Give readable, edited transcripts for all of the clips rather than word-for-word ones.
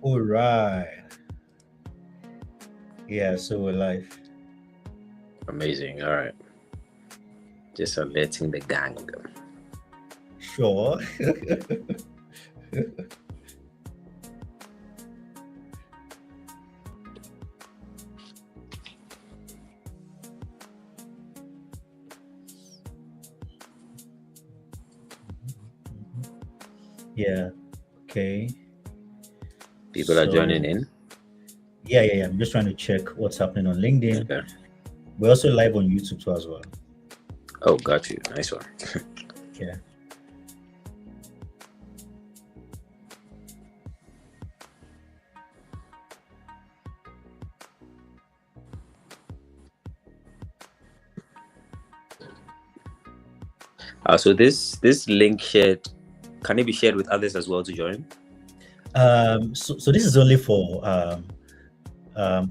All right. Yeah, so we're live. Amazing. All right. Just alerting the gang. Sure. Yeah. Okay. People are joining So, in. yeah. I'm just trying to check what's happening on LinkedIn. Okay. We're also live on YouTube too as well. Oh, got you. Nice one. Yeah. So this link shared, can it be shared with others as well to join? So this is only for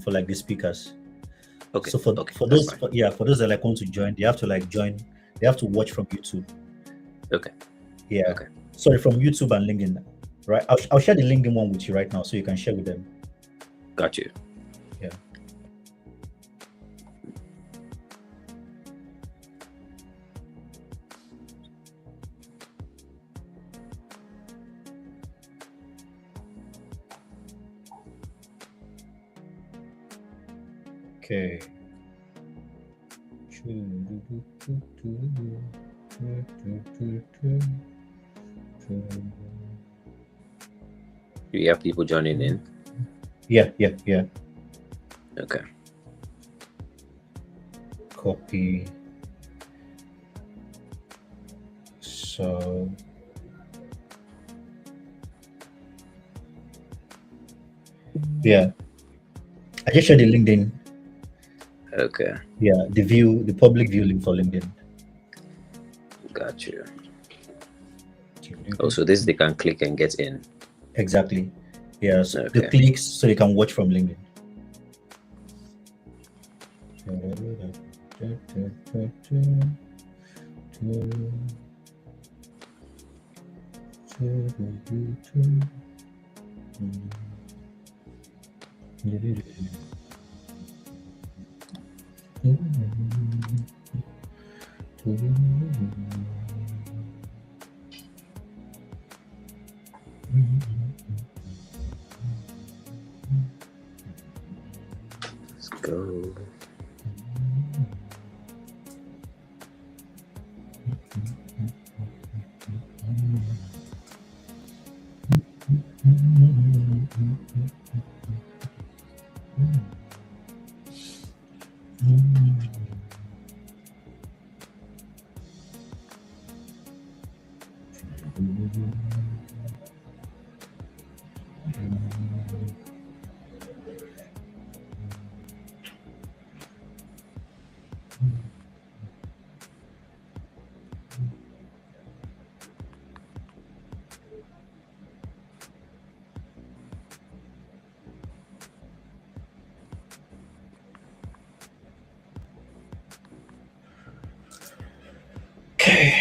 like the speakers. Okay. So Okay. for That's those fine. for those that like want to join, they have to like join. They have to watch from YouTube. Okay. Yeah. Okay. Sorry, from YouTube and LinkedIn. Right. I'll share the LinkedIn one with you right now, so you can share with them. Got you. Yeah. Okay. Do you have people joining in? Yeah. Okay. Copy. So yeah, I just shared the LinkedIn. Okay. Yeah, the public view link for LinkedIn. Got you. Oh, so this they can click and get in. Exactly. Yeah, so the Okay. clicks so you can watch from LinkedIn. Let's go. Okay.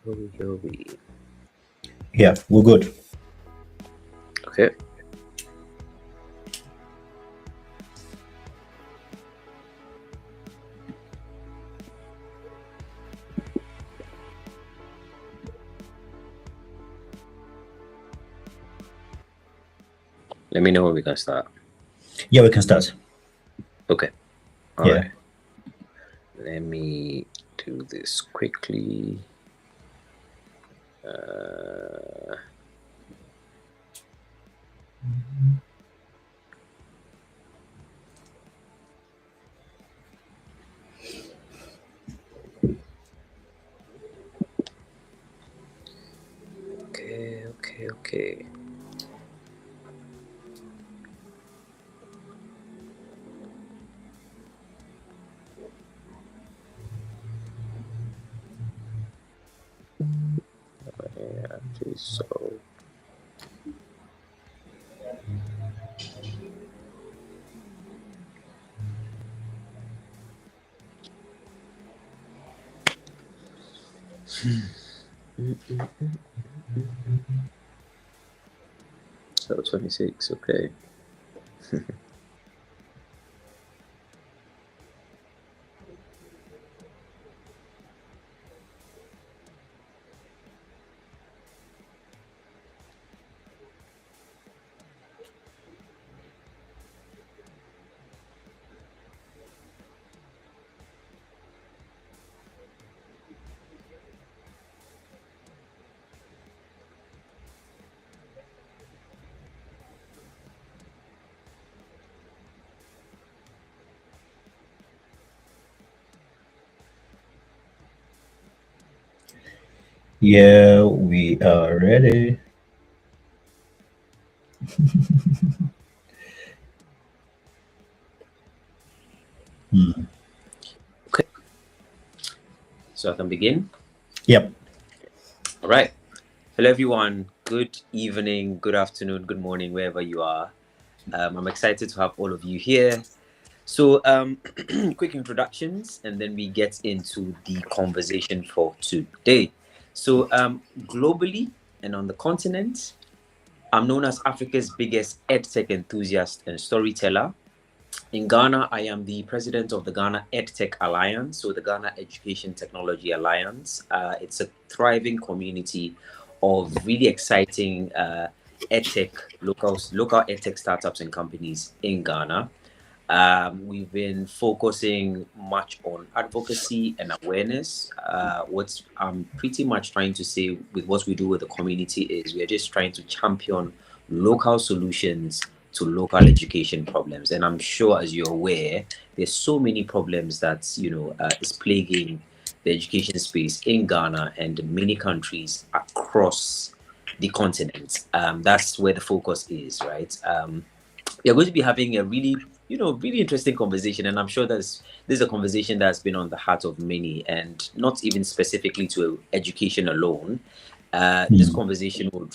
Who are we? Yeah, we're good. Okay. Let me know when we can start. Yeah, we can start. Okay. All Yeah. right. Let me do this quickly. Okay. Actually, so So 26, okay. Yeah, we are ready. Hmm. Okay, so I can begin. Yep. All right. Hello, everyone. Good evening, good afternoon, good morning, wherever you are. I'm excited to have all of you here. So, quick introductions, and then we get into the conversation for today. So, globally and on the continent, I'm known as Africa's biggest edtech enthusiast and storyteller. In Ghana, I am the president of the Ghana EdTech Alliance, so the Ghana Education Technology Alliance. It's a thriving community of really exciting EdTech local EdTech startups and companies in Ghana. We've been focusing much on advocacy and awareness. What I'm pretty much trying to say with what we do with the community is we're just trying to champion local solutions to local education problems. And I'm sure, as you're aware, there's so many problems that is plaguing the education space in Ghana and many countries across the continent. That's where the focus is, right? We are going to be having a really interesting conversation, and I'm sure this is a conversation that's been on the heart of many, and not even specifically to education alone. This Hmm. conversation would,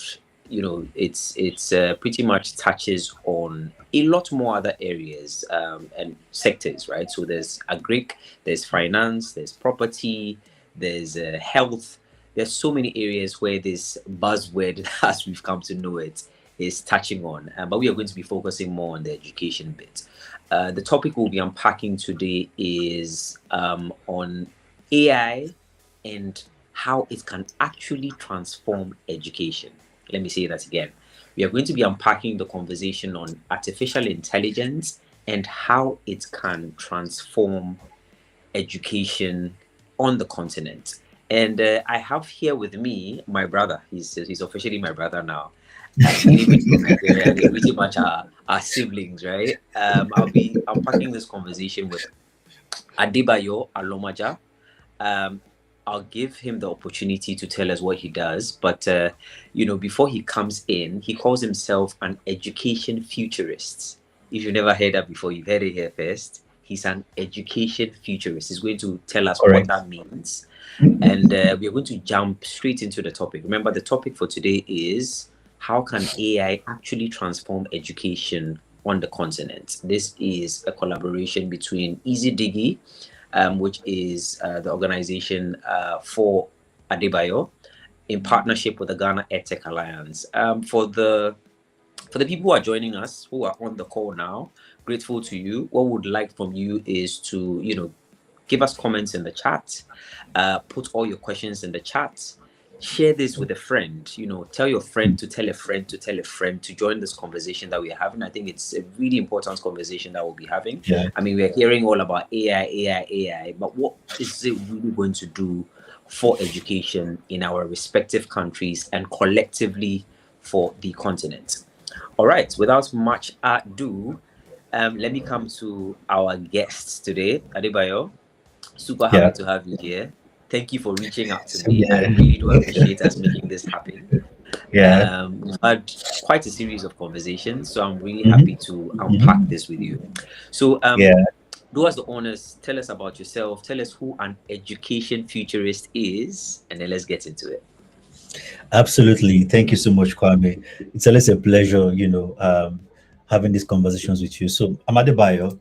it's pretty much touches on a lot more other areas and sectors, right? So there's agric, there's finance, there's property, there's health. There's so many areas where this buzzword, as we've come to know it, is touching on, but we are going to be focusing more on the education bit. The topic we'll be unpacking today is on AI and how it can actually transform education. Let me say that again. We are going to be unpacking the conversation on artificial intelligence and how it can transform education on the continent. And I have here with me my brother. He's officially my brother now. Living in Nigeria, we're pretty much our siblings, right? I'll be unpacking this conversation with Adebayo Alomaja. Um, I'll give him the opportunity to tell us what he does. But before he comes in, he calls himself an education futurist. If you've never heard that before, you've heard it here first. He's an education futurist. He's going to tell us what Correct. that means. And we are going to jump straight into the topic. Remember, the topic for today is how can AI actually transform education on the continent? This is a collaboration between EAZY-DIGI, which is the organization for Adebayo, in partnership with the Ghana EdTech Alliance. For the people who are joining us, who are on the call now, grateful to you. What we would like from you is to, give us comments in the chat, put all your questions in the chat, share this with a friend. Tell your friend to tell a friend to tell a friend to join this conversation that we're having. I think it's a really important conversation that we'll be having. Yeah. I mean, we're hearing all about AI, but what is it really going to do for education in our respective countries and collectively for the continent? All right, without much ado, let me come to our guests today. Adebayo, super Yeah. happy to have you here. Thank you for reaching out to Same me. I here. really do appreciate us making this happen. Yeah. We've had quite a series of conversations, so I'm really happy Hmm. to unpack this with you. So, Yeah. do us the honors, tell us about yourself, tell us who an education futurist is, and then let's get into it. Absolutely. Thank you so much, Kwame. It's always a pleasure, having these conversations with you. So I'm Adebayo.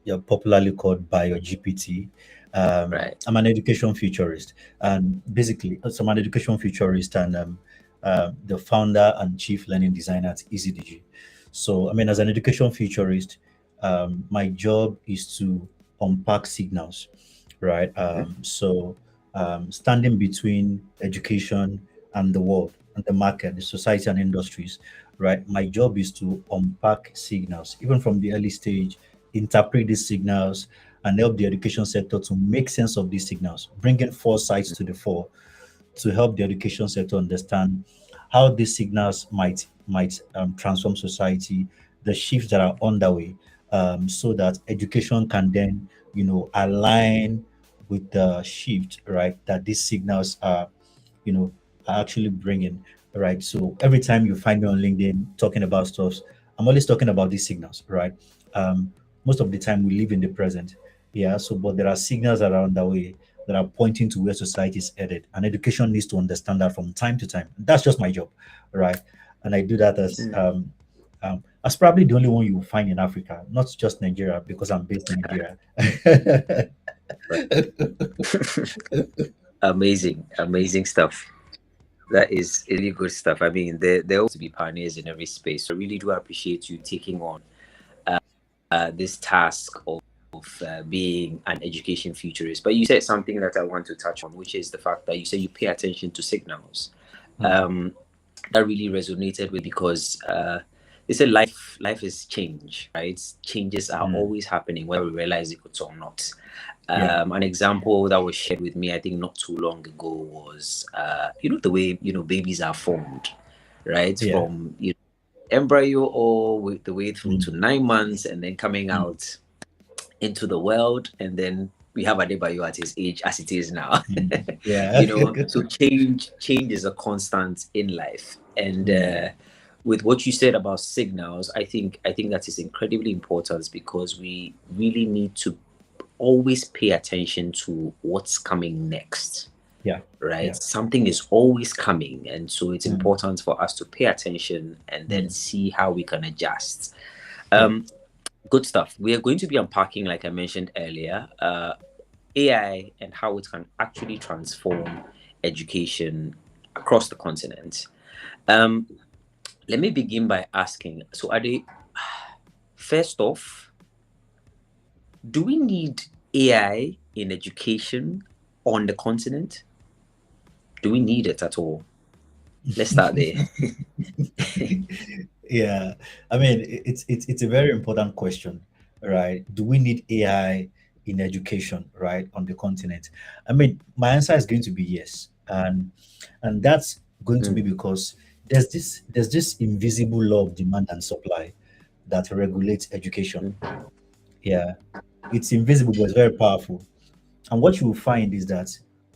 You're popularly called Bio GPT. Right. I'm an education futurist, and basically, so I'm an education futurist and the founder and chief learning designer at EAZY-DIGI. So, I mean, as an education futurist, my job is to unpack signals, right? Standing between education and the world, and the market, the society, and industries, right? My job is to unpack signals, even from the early stage, interpret these signals, and help the education sector to make sense of these signals, bringing foresight to the fore to help the education sector understand how these signals might transform society, the shifts that are underway, so that education can then align with the shift, right, that these signals you know are actually bringing, right. So every time you find me on LinkedIn talking about stuff, I'm always talking about these signals, right. Most of the time we live in the present, yeah. So but there are signals around the way that are pointing to where society is headed, and education needs to understand that from time to time. That's just my job, right. And I do that as probably the only one you will find in Africa, not just Nigeria, because I'm based in Nigeria. Amazing, amazing stuff. That is really good stuff. I mean, there also to be pioneers in every space. So I really do appreciate you taking on this task of being an education futurist. But you said something that I want to touch on, which is the fact that you say you pay attention to signals. That really resonated with, because they said life is change, right? Changes are always happening, whether we realize it or not. An example that was shared with me, I think not too long ago, was the way babies are formed, right? Yeah. From embryo all with the way through to 9 months, and then coming out into the world, and then we have Adebayo at his age as it is now. Yeah. So change is a constant in life. And with what you said about signals, I think that is incredibly important, because we really need to always pay attention to what's coming next. Yeah. Right. Yeah. Something is always coming, and so it's important for us to pay attention and then see how we can adjust. Good stuff. We are going to be unpacking, like I mentioned earlier, AI and how it can actually transform education across the continent. Let me begin by asking, so Ade, first off, do we need AI in education on the continent? Do we need it at all? Let's start there. Yeah, I mean, it's a very important question, right? Do we need AI in education, right, on the continent? I mean, my answer is going to be yes, and that's going to be because there's this invisible law of demand and supply that regulates education. Yeah, it's invisible, but it's very powerful. And what you will find is that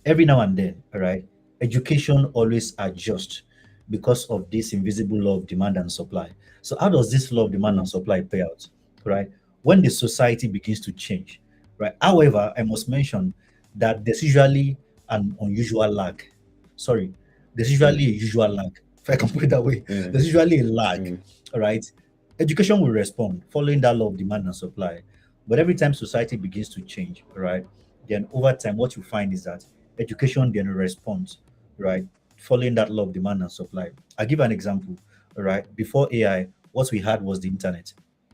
every now and then, right, education always adjusts because of this invisible law of demand and supply. So how does this law of demand and supply play out, right? When the society begins to change, right? However, I must mention that there's usually an unusual lag. Sorry, there's usually a usual lag. If I can put it that way, there's usually a lag, right? Education will respond following that law of demand and supply. But every time society begins to change, right, then over time, what you find is that education then responds, right, following that law of demand and supply. I'll give an example, right? Before AI, what we had was the internet,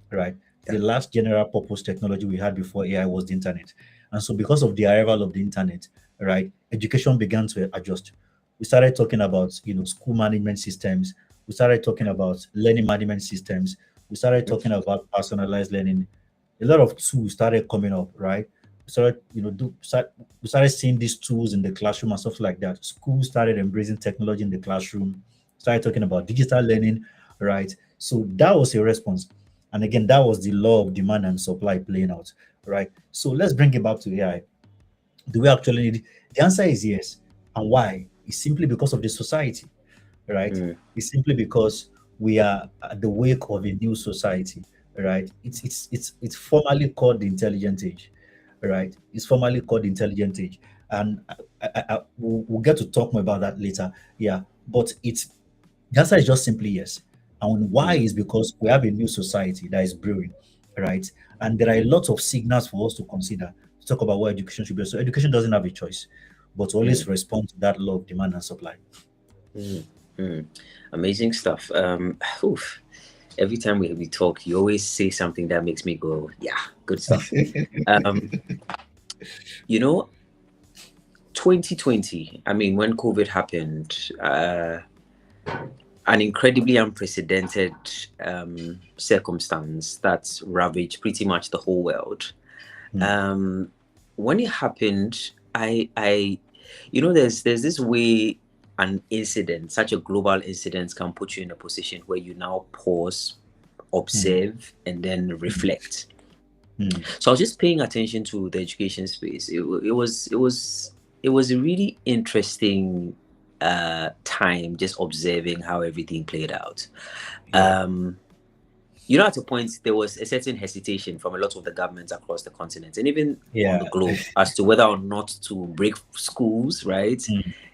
right? The last general purpose technology we had before AI was the internet. And so, because of the arrival of the internet, right, education began to adjust. We started talking about, school management systems. We started talking about learning management systems. We started talking about personalized learning. A lot of tools started coming up, right? We started seeing these tools in the classroom and stuff like that. Schools started embracing technology in the classroom, started talking about digital learning, right? So that was a response. And again, that was the law of demand and supply playing out, right? So let's bring it back to AI. Do we actually need? The answer is yes. And why? It's simply because of the society, right? It's simply because we are at the wake of a new society, right? It's formally called the intelligent age, right? It's formally called the intelligent age, and we'll get to talk more about that later. Yeah, but the answer is just simply yes. And why is because we have a new society that is brewing, right? And there are a lot of signals for us to consider. talk about what education should be. So education doesn't have a choice, but to always respond to that law of demand and supply. Amazing stuff. Oof. Every time we talk, you always say something that makes me go, yeah, good stuff. 2020, I mean, when COVID happened, an incredibly unprecedented circumstance that ravaged pretty much the whole world. When it happened, I there's this way an incident, such a global incident, can put you in a position where you now pause, observe, and then reflect. So I was just paying attention to the education space. It was a really interesting time, just observing how everything played out. At a point there was a certain hesitation from a lot of the governments across the continent and even on the globe as to whether or not to break schools, right?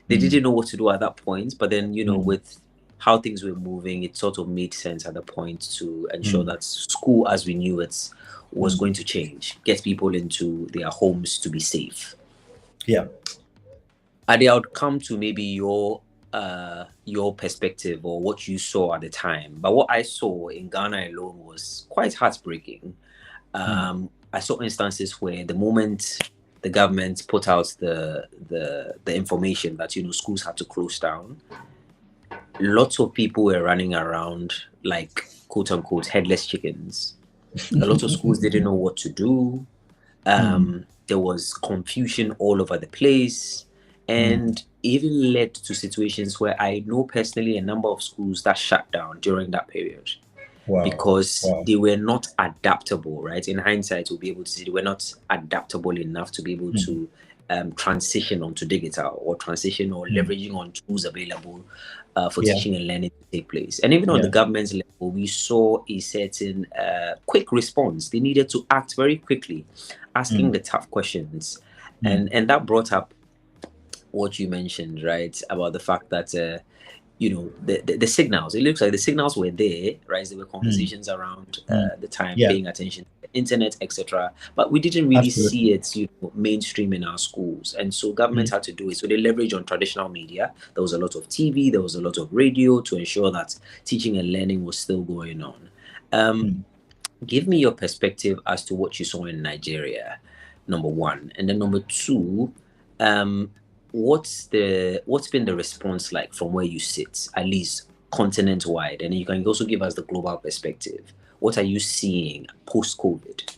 They didn't know what to do at that point, but then with how things were moving, it sort of made sense at the point to ensure that school as we knew it was going to change, get people into their homes to be safe. And I would come to maybe your perspective or what you saw at the time. But what I saw in Ghana alone was quite heartbreaking. I saw instances where the moment the government put out the information that schools had to close down, lots of people were running around like quote unquote headless chickens. A lot of schools didn't know what to do. There was confusion all over the place. And even led to situations where I know personally a number of schools that shut down during that period because they were not adaptable, right? In hindsight, we'll be able to see they were not adaptable enough to be able to transition onto digital or transition or leveraging on tools available for teaching and learning to take place. And even on the government's level, we saw a certain quick response. They needed to act very quickly, asking the tough questions. And that brought up what you mentioned, right, about the fact that the signals, it looks like the signals were there, right? There were conversations around the time, paying attention to the internet, etc., but we didn't really see it mainstream in our schools. And so government had to do it. So they leveraged on traditional media. There was a lot of TV, there was a lot of radio to ensure that teaching and learning was still going on. Give me your perspective as to what you saw in Nigeria, number one, and then number two, what's been the response like from where you sit, at least continent-wide? And you can also give us the global perspective. What are you seeing post-COVID?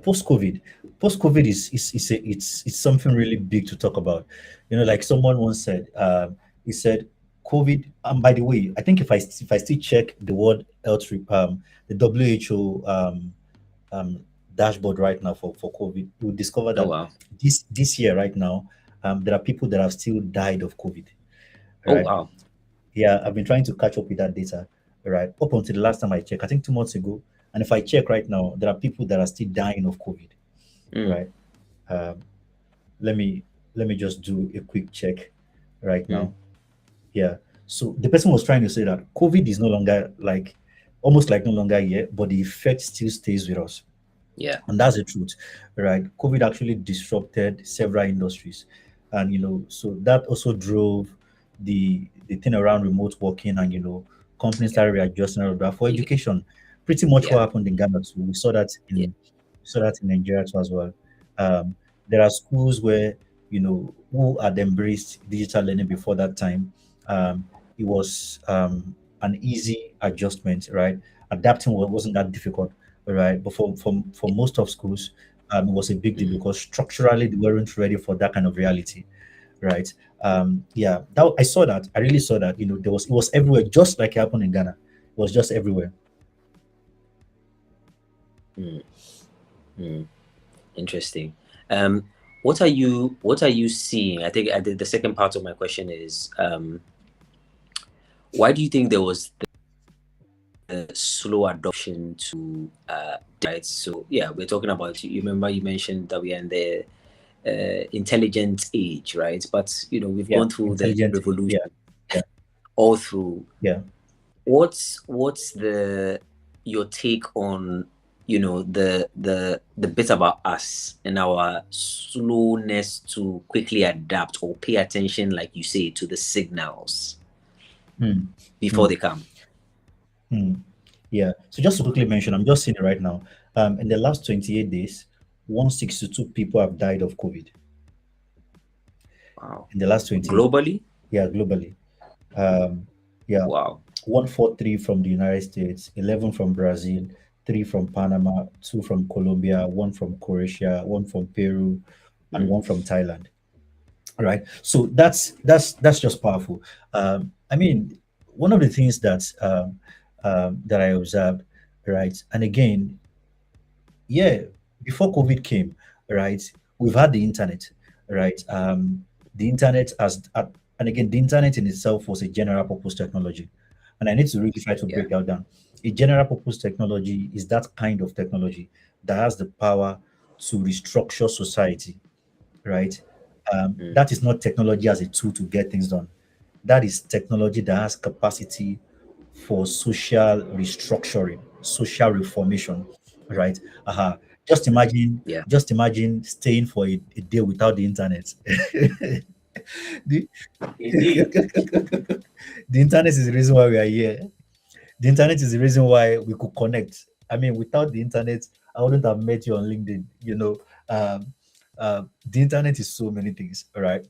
Post-COVID is something really big to talk about. Like someone once said, he said, COVID. By the way, I think if I still check the World Health, the WHO dashboard right now for COVID, you will discover that this year right now, there are people that have still died of COVID. Right? Oh wow! Yeah, I've been trying to catch up with that data. Right, up until the last time I checked, I think 2 months ago, and if I check right now, there are people that are still dying of COVID. Right. Let me just do a quick check right now. Yeah. So the person was trying to say that COVID is no longer almost like no longer here, but the effect still stays with us. Yeah. And that's the truth, right? COVID actually disrupted several industries. And, so that also drove the thing around remote working and, companies started readjusting all of that for education. Pretty much what happened in Ghana too. We saw that in Nigeria too as well. There are schools where, who had embraced digital learning before that time. It was an easy adjustment, right? Adapting wasn't that difficult. Right, but for most of schools, it was a big deal because structurally they weren't ready for that kind of reality, right? I saw that. I really saw that. It was everywhere, just like it happened in Ghana. It was just everywhere. Interesting. What are you seeing? I think the second part of my question is, why do you think there was slow adoption to right? So we're talking about, you remember you mentioned that we are in the intelligent age, right? But we've gone through the revolution all through. Yeah. What's your take on the bit about us and our slowness to quickly adapt or pay attention, like you say, to the signals Hmm. before Hmm. they come. Hmm. Yeah. So just to quickly mention, I'm just seeing it right now. In the last 28 days, 162 people have died of COVID. Wow. In the last 28 days. Globally. Yeah, globally. Um, yeah, Wow. 143 from the United States, 11 from Brazil, 3 from Panama, 2 from Colombia, 1 from Croatia, 1 from Peru, and Mm. 1 from Thailand. All right. So that's just powerful. I mean, one of the things that I observed, right, and again, yeah, before COVID came, right, we've had the internet, right. The internet has, and again, the internet in itself was a general purpose technology, and I need to really try to Yeah. break that down. A general purpose technology is that kind of technology that has the power to restructure society, right? Mm. That is not technology as a tool to get things done. That is technology that has capacity for social restructuring, social reformation, right? Just imagine, Yeah. just imagine staying for a day without the internet. the, Indeed. the internet is the reason why we are here. The internet is the reason why we could connect. I mean, without the internet, I wouldn't have met you on LinkedIn. Um, the internet is so many things, all right?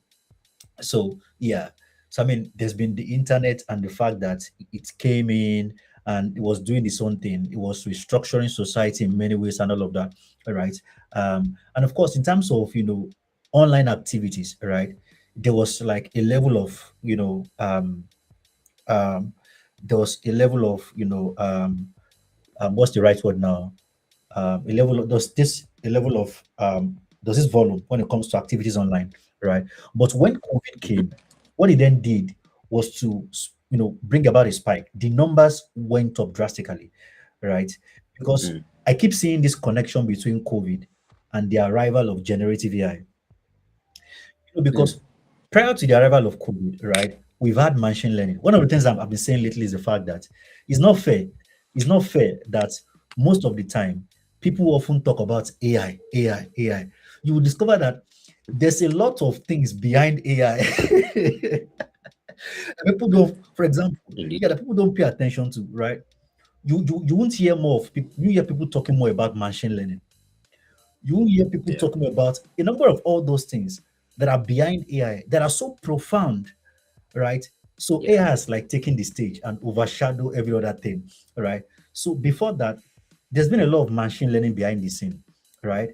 So yeah, so I mean, there's been the internet and the fact that it came in and it was doing its own thing. It was restructuring society in many ways and all of that. All right. And of course, in terms of online activities, right, there was like a level of um there was a level of what's the right word now? A level of a level of there's this volume when it comes to activities online, right? But when COVID Mhm. came, what it then did was to bring about a spike. The numbers went up drastically, right? Because Mm. I keep seeing this connection between COVID and the arrival of generative AI. Mm. Because prior to the arrival of COVID, right, we've had machine learning. One of the things I've been saying lately is the fact that it's not fair. It's not fair that most of the time people often talk about AI, AI, AI. You will discover that there's a lot of things behind AI. People don't, for example, Indeed. yeah, that people don't pay attention to, right? You won't hear more of people, you hear people talking more about machine learning. You won't hear people Yeah. talking about a number of all those things that are behind AI that are so profound, right? So Yeah. AI has like taken the stage and overshadow every other thing, right? So before that, there's been a lot of machine learning behind the scene, right?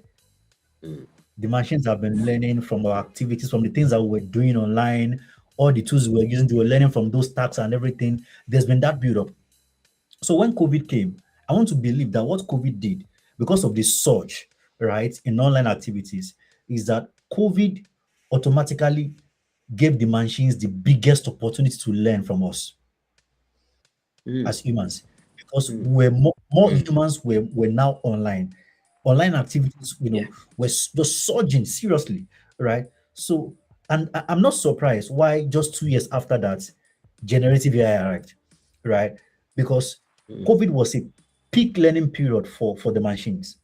Mm. The machines have been learning from our activities, from the things that we were doing online, all the tools we were using, they were learning from those tasks and everything. There's been that build up. So when COVID came, I want to believe that what COVID did, because of the surge, right, in online activities, is that COVID automatically gave the machines the biggest opportunity to learn from us Mm. as humans, because Mm. we're more Mm. humans were now online. Online activities, Yeah. were just surging seriously, right? So, and I'm not surprised why just 2 years after that, generative AI arrived, right? Because Mm. COVID was a peak learning period for the machines,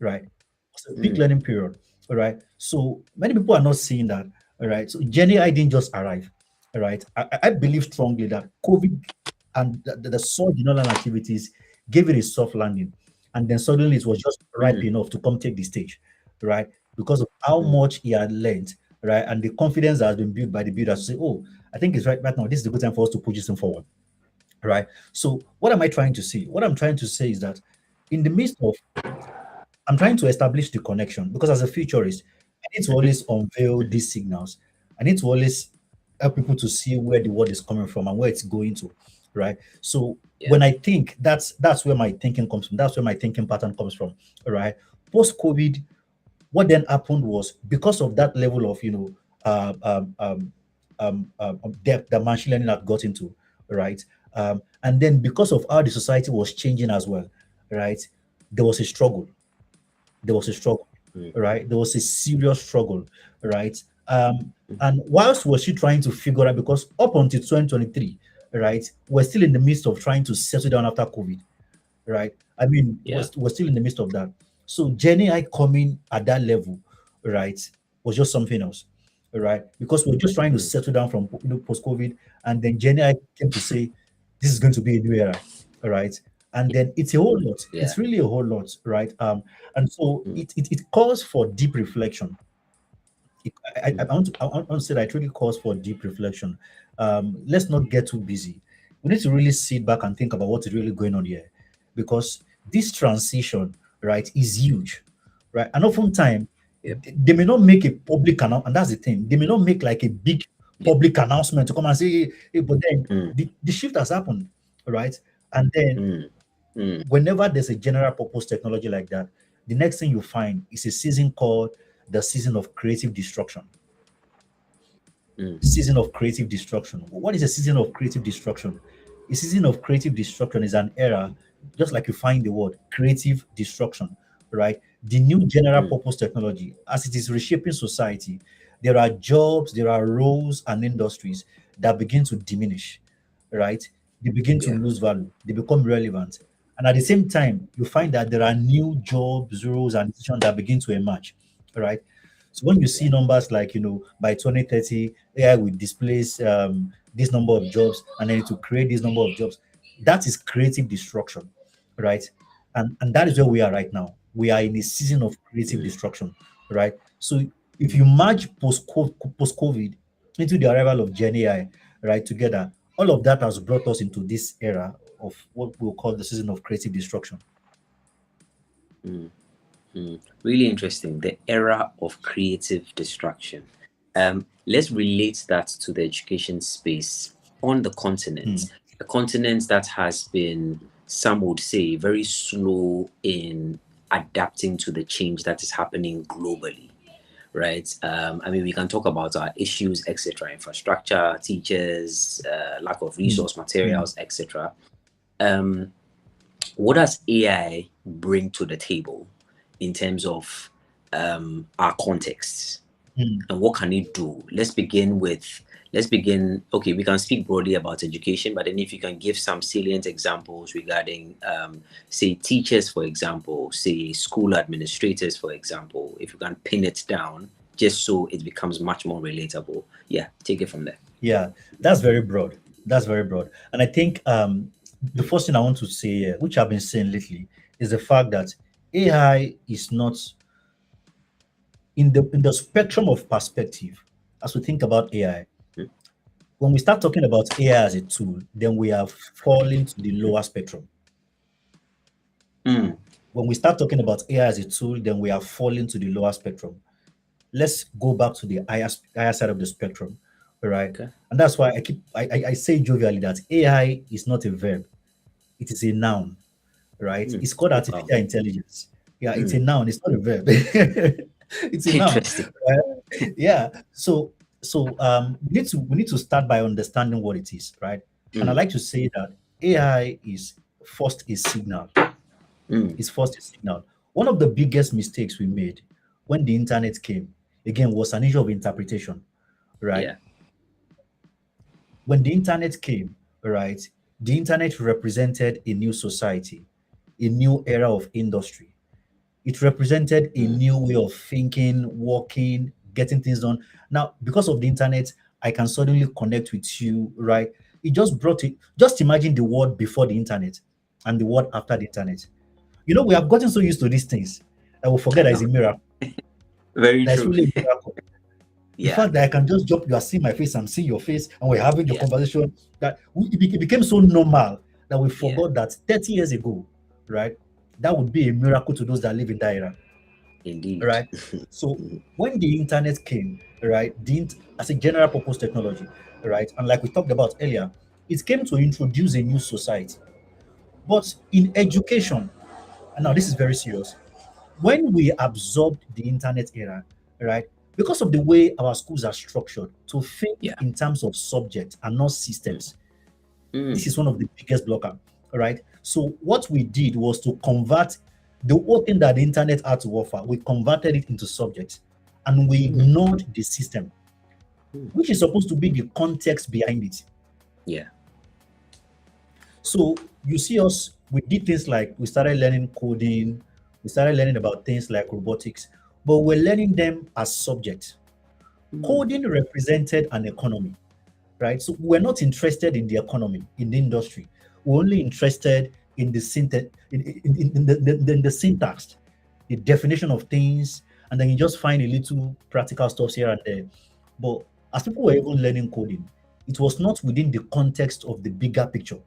right? It was a peak Mm. learning period, all right? So many people are not seeing that, all right? So Gen AI didn't just arrive, all right? I believe strongly that COVID and the surge in online activities gave it a soft landing, and then suddenly it was just ripe Mm. enough to come take the stage, right? Because of how Mm. much he had learned, right? And the confidence that has been built by the builders to say, oh, I think it's right now. This is a good time for us to push this thing forward, right? So, what am I trying to say? What I'm trying to say is that in the midst of, I'm trying to establish the connection because as a futurist, I need to Mhm. always unveil Mhm. these signals. I need to always help people to see where the word is coming from and where it's going to, right? So Yeah. when I think, that's where my thinking comes from. That's where my thinking pattern comes from, right? Post COVID, what then happened was because of that level of depth that machine learning had got into, right? And then because of how the society was changing as well, right? There was a struggle. There was a struggle, Mm. right? There was a serious struggle, right? Mm. And whilst was she trying to figure out, because up until 2023, right, we're still in the midst of trying to settle down after COVID, right? I mean, Yeah. we're still in the midst of that. So Gen AI coming at that level, right, was just something else, right? Because we're just trying to Mm. settle down from post COVID, and then Gen AI came to say this is going to be a new era, all right? And then it's a whole lot. Yeah. It's really a whole lot, right? And so Mm. it calls for deep reflection. I Mm. want to, say that it really calls for deep reflection. Let's not get too busy. We need to really sit back and think about what is really going on here, because this transition, right, is huge, right? And oftentimes Yep. they may not make a public announcement, and that's the thing. They may not make like a big Yeah. public announcement to come and say, hey, but then Mm. the shift has happened, right? And then Mm. Mm. whenever there's a general purpose technology like that, the next thing you find is a season called the season of creative destruction. Mm. Season of creative destruction. What is a season of creative destruction? A season of creative destruction is an era, just like you find the word creative destruction, right? The new general Mm. purpose technology, as it is reshaping society, there are jobs, there are roles and industries that begin to diminish, right? They begin to Yeah. lose value, they become relevant. And at the same time, you find that there are new jobs, roles, and positions that begin to emerge, right? So when you see Yeah. numbers like, by 2030, AI will displace this number of jobs and then to create this number of jobs, that is creative destruction, right? And that is where we are right now. We are in a season of creative Mm. destruction, right? So if Mm. you merge post-COVID into the arrival of Gen AI, right, together, all of that has brought us into this era of what we'll call the season of creative destruction. Mm. Mm. Really interesting. The era of creative destruction. Let's relate that to the education space on the Hmm. continent. A continent that has been, some would say, very slow in adapting to the change that is happening globally, right? I mean, we can talk about our issues, etc., infrastructure, teachers, lack of Hmm. resource Hmm. materials, etc. Um, what does AI bring to the table in terms of our contexts, Hmm. and what can it do? Okay, we can speak broadly about education, but then if you can give some salient examples regarding, say, teachers, for example, say, school administrators, for example, if you can pin it down, just so it becomes much more relatable. Yeah, take it from there. Yeah, that's very broad. That's very broad. And I think the first thing I want to say, which I've been saying lately, is the fact that AI is not in the spectrum of perspective. As we think about AI, Mm. when we start talking about AI as a tool, then we are falling to the lower spectrum. Mm. When we start talking about AI as a tool, then we are falling to the lower spectrum. Let's go back to the higher side of the spectrum, all right? Okay. And that's why I say jovially that AI is not a verb, it is a noun, right? Mm. It's called Oh, wow. artificial intelligence. Yeah, it's a Mm. noun, it's not a verb. It's a noun, Interesting. right? Yeah. So we need to start by understanding what it is, right? And I Mm. like to say that AI is first a signal. Mm. It's first a signal. One of the biggest mistakes we made when the internet came, again, was an issue of interpretation, right? Yeah. When the internet came, right, the internet represented a new society, a new era of industry. It represented a Mm. new way of thinking, working, getting things done. Now, because of the internet, I can suddenly connect with you, right? It just brought it. Just imagine the world before the internet and the world after the internet. We have gotten so used to these things that we forget I that it's know. a miracle. Very That's true. really a miracle. The Yeah. fact that I can just jump, you are seeing my face, I'm seeing your face, and we're having the Yeah. conversation, it became so normal that we Yeah. forgot that 30 years ago, right, that would be a miracle to those that live in that era, Indeed. right? So Mm. when the internet came, right, as a general purpose technology, right, and like we talked about earlier, it came to introduce a new society. But in education, and now this is very serious, when we absorbed the internet era, right, because of the way our schools are structured to think Yeah. in terms of subjects and not Mm. systems, this Mm. is one of the biggest blocker, right? So what we did was to convert the whole thing that the internet had to offer. We converted it into subjects, and we Mm. ignored the system, Mm. which is supposed to be the context behind it. Yeah. So you see us, we did things like we started learning coding, we started learning about things like robotics, but we're learning them as subjects. Coding represented an economy, right? So we're not interested in the economy, in the industry. We're only interested in the in the syntax, the definition of things, and then you just find a little practical stuff here and there. But as people were even learning coding, it was not within the context of the bigger picture.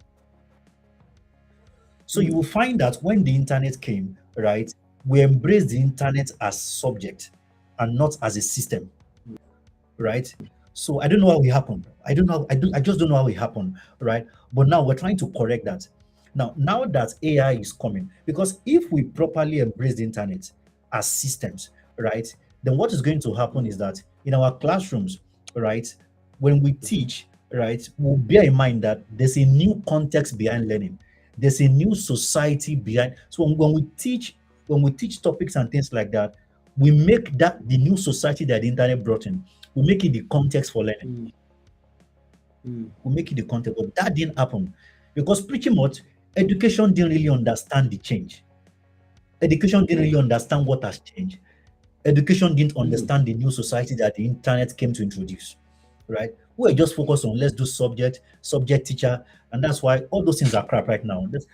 So you will find that when the internet came, right, we embraced the internet as subject and not as a system, right? So I don't know how it happened. I don't know. I just don't know how it happened, right? But now we're trying to correct that. Now that AI is coming, because if we properly embrace the internet as systems, right, then what is going to happen is that in our classrooms, right, when we teach, right, we'll bear in mind that there's a new context behind learning. There's a new society behind. So when we teach topics and things like that, we make that the new society that the internet brought in, we make it the context for learning. We make it the context, but that didn't happen because pretty much education didn't really understand the change. Education didn't really understand what has changed. Education didn't understand the new society that the internet came to introduce, right? We're just focused on let's do subject teacher, and that's why all those things are crap right now. That's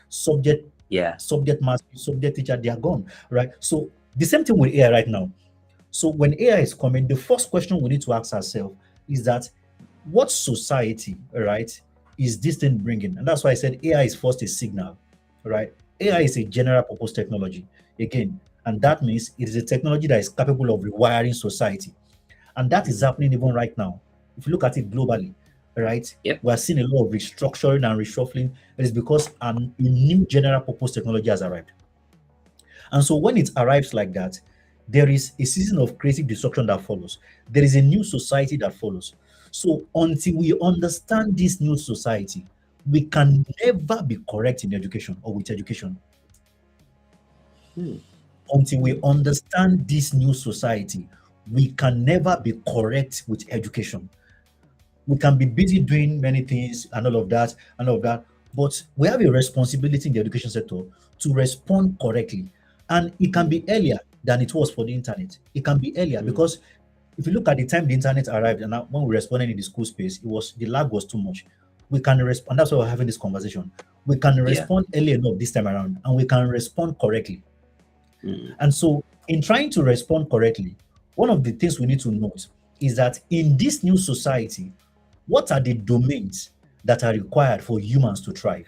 Yeah. subject master, subject teacher, they are gone, right? So the same thing with AI right now. So when AI is coming, the first question we need to ask ourselves is that what society, right, is this thing bringing? And that's why I said AI is first a signal, right? AI is a general purpose technology again, and that means it is a technology that is capable of rewiring society, and that is happening even right now. If you look at it globally, right, Yep. we are seeing a lot of restructuring and reshuffling. It is because a new general purpose technology has arrived. And so when it arrives like that, there is a season of creative destruction that follows. There is a new society that follows. So until we understand this new society, we can never be correct in education or with education. Until we understand this new society, we can never be correct with education. We can be busy doing many things and all of that, but we have a responsibility in the education sector to respond correctly. And it can be earlier than it was for the internet. It can be earlier because if you look at the time the internet arrived and now when we responded in the school space, it was the lag was too much. We can respond. That's why we're having this conversation. We can Yeah. respond early enough this time around, and we can respond correctly. Mm. And so, in trying to respond correctly, one of the things we need to note is that in this new society, what are the domains that are required for humans to thrive?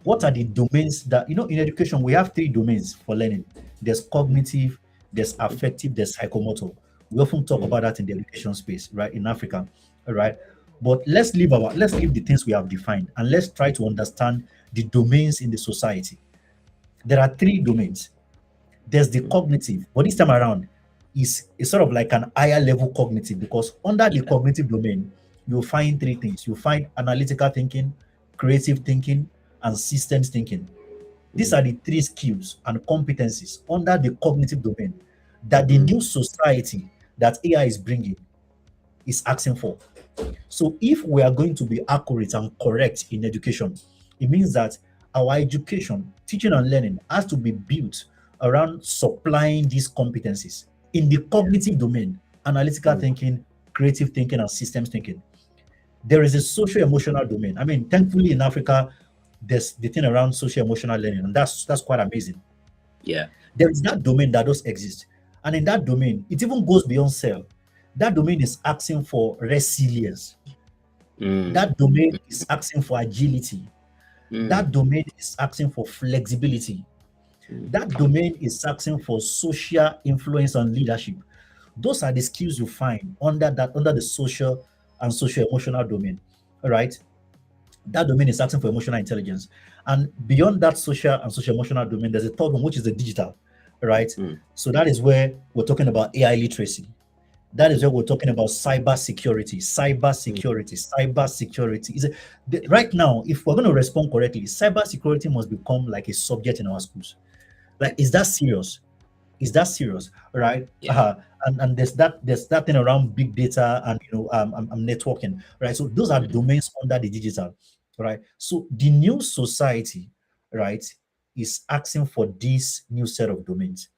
What are the domains that, in education, we have three domains for learning: there's cognitive, there's affective, there's psychomotor. We often talk about that in the education space, right, in Africa, all right? But let's leave the things we have defined and let's try to understand the domains in the society. There are three domains. There's the cognitive, but this time around is sort of like an higher level cognitive because under the Yeah. cognitive domain, you'll find three things. You'll find analytical thinking, creative thinking, and systems thinking. These are the three skills and competencies under the cognitive domain that the new society that AI is bringing is asking for. So if we are going to be accurate and correct in education, it means that our education, teaching and learning has to be built around supplying these competencies in the cognitive domain, analytical thinking, creative thinking, and systems thinking. There is a social emotional domain. I mean, thankfully in Africa, there's the thing around social emotional learning, and that's quite amazing. Yeah. There is that domain that does exist. And in that domain, it even goes beyond self. That domain is asking for resilience. That domain is asking for agility. That domain is asking for flexibility. That domain is asking for social influence and leadership. Those are the skills you find under the social and social emotional domain. All right. That domain is asking for emotional intelligence. And beyond that social and social emotional domain, there's a third one, which is the digital. Right. So that is where we're talking about AI literacy. That is where we're talking about cyber security. Cyber security is right now. If we're going to respond correctly, cyber security must become like a subject in our schools. Like, is that serious? Is that serious? Right? Yeah. And there's that thing around big data and networking. Right? So those are domains under the digital. right? So the new society, right, is asking for this new set of domains.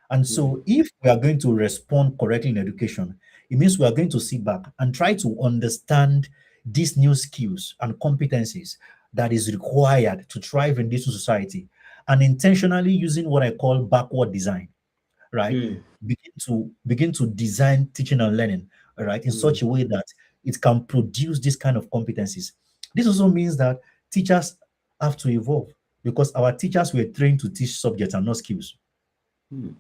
And so, if we are going to respond correctly in education, it means we are going to sit back and try to understand these new skills and competencies that is required to thrive in this new society, and intentionally using what I call backward design, right? Mm. Begin to design teaching and learning, all right, in such Mm. a way that it can produce this kind of competencies. This also means that teachers have to evolve, because our teachers were trained to teach subjects and not skills. Mm.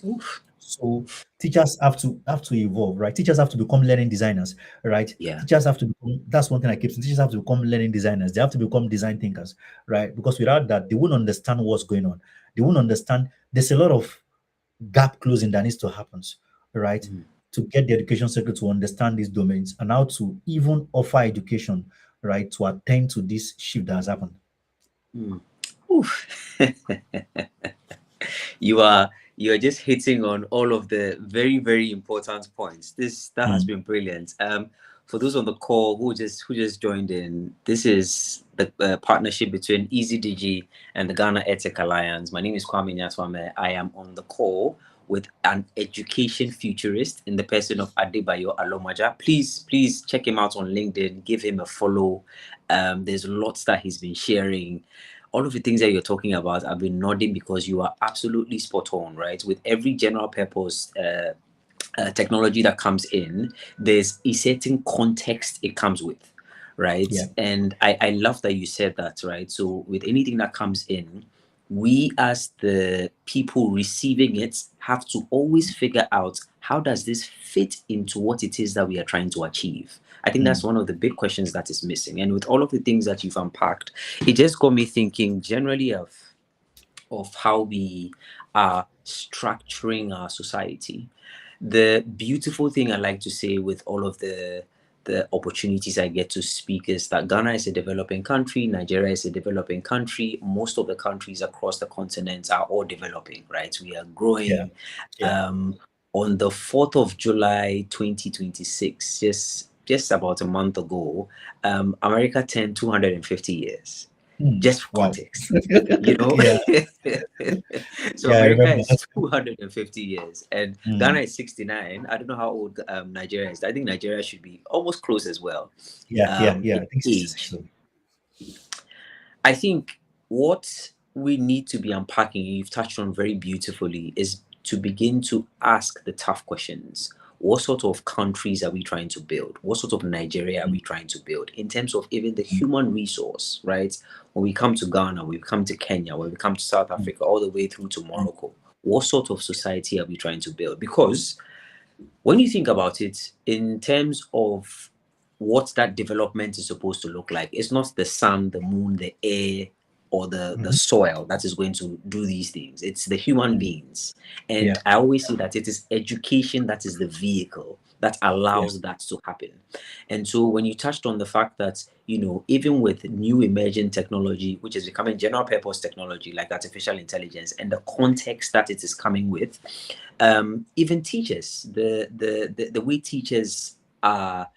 Oof. So teachers have to evolve, right? Teachers have to become learning designers, right? Yeah. Teachers have to become, that's one thing I keep saying. Teachers have to become learning designers. They have to become design thinkers, right? Because without that, they won't understand what's going on. They won't understand. There's a lot of gap closing that needs to happen, right? Mm. To get the education sector to understand these domains and how to even offer education, right, to attend to this shift that has happened. Mm. Oof. You are just hitting on all of the very, very important points. That has Mm. been brilliant. For those on the call who just joined in, this is the partnership between EAZY-DIGI and the Ghana EdTech Alliance. My name is Kwame Nyatwame. I am on the call with an education futurist in the person of Adebayo Alomaja. Please check him out on LinkedIn. Give him a follow. There's lots that he's been sharing. All of the things that you're talking about, I've been nodding because you are absolutely spot on, right? With every general purpose technology that comes in, there's a certain context it comes with, right? Yeah. And I love that you said that, right? So with anything that comes in, we as the people receiving it have to always figure out, how does this fit into what it is that we are trying to achieve? I think that's Mm. one of the big questions that is missing. And with all of the things that you've unpacked, it just got me thinking generally of how we are structuring our society. The beautiful thing I like to say with all of the opportunities I get to speak is that Ghana is a developing country, Nigeria is a developing country. Most of the countries across the continent are all developing, right? We are Yeah. growing. Yeah. Um, on the 4th of July 2026, just about a month ago, America turned 250 years. Mm. Just for Wow. context, you know. Yeah. So Yeah, I America remember. is 250 years and Ghana Mm. is 69. I don't know how old Nigeria is. I think Nigeria should be almost close as well Yeah. Yeah. in Yeah. I think 66. age. I think what we need to be unpacking, you've touched on very beautifully, is to begin to ask the tough questions. What sort of countries are we trying to build? What sort of Nigeria are Mm. we trying to build in terms of even the human resource, right? When we come to Ghana, when we come to Kenya, when we come to South Mm. Africa, all the way through to Mm. Morocco, what sort of society are we trying to build? Because when you think about it in terms of what that development is supposed to look like, it's not the sun, the moon, the air, or the Mhm. soil that is going to do these things. It's the human Mm. beings. And Yeah. I always say that it is education that is the vehicle that Yeah. allows that to happen. And so when you touched on the fact that, even with new emerging technology, which is becoming general purpose technology like artificial intelligence, and the context that it is coming with, even teachers, the way teachers are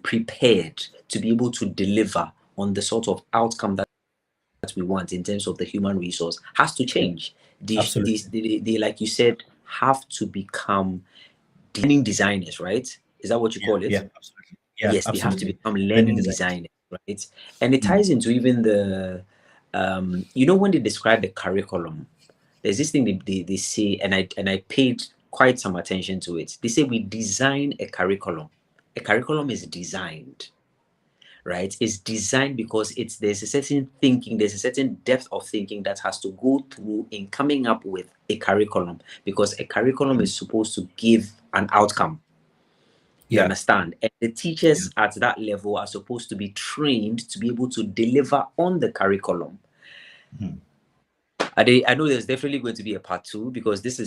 prepared to be able to deliver on the sort of outcome that we want in terms of the human resource has to Yeah. change. Absolutely. They, like you said, have to become learning designers, right? Is that what you Yeah. call it? Yeah. Absolutely. Yeah. Yes, they have to Absolutely. become Learning learning designers. designers, right? And it Mm. ties into even the when they describe the curriculum, there's this thing they say, and I paid quite some attention to it. They say we design a curriculum. A curriculum is designed, right? It's designed because there's a certain thinking, there's a certain depth of thinking that has to go through in coming up with a curriculum, because a curriculum is supposed to give an outcome. You Yeah. understand? And the Yeah. teachers at that level are supposed to be trained to be able to deliver on the curriculum. Mm. I know there's definitely going to be a part two, because this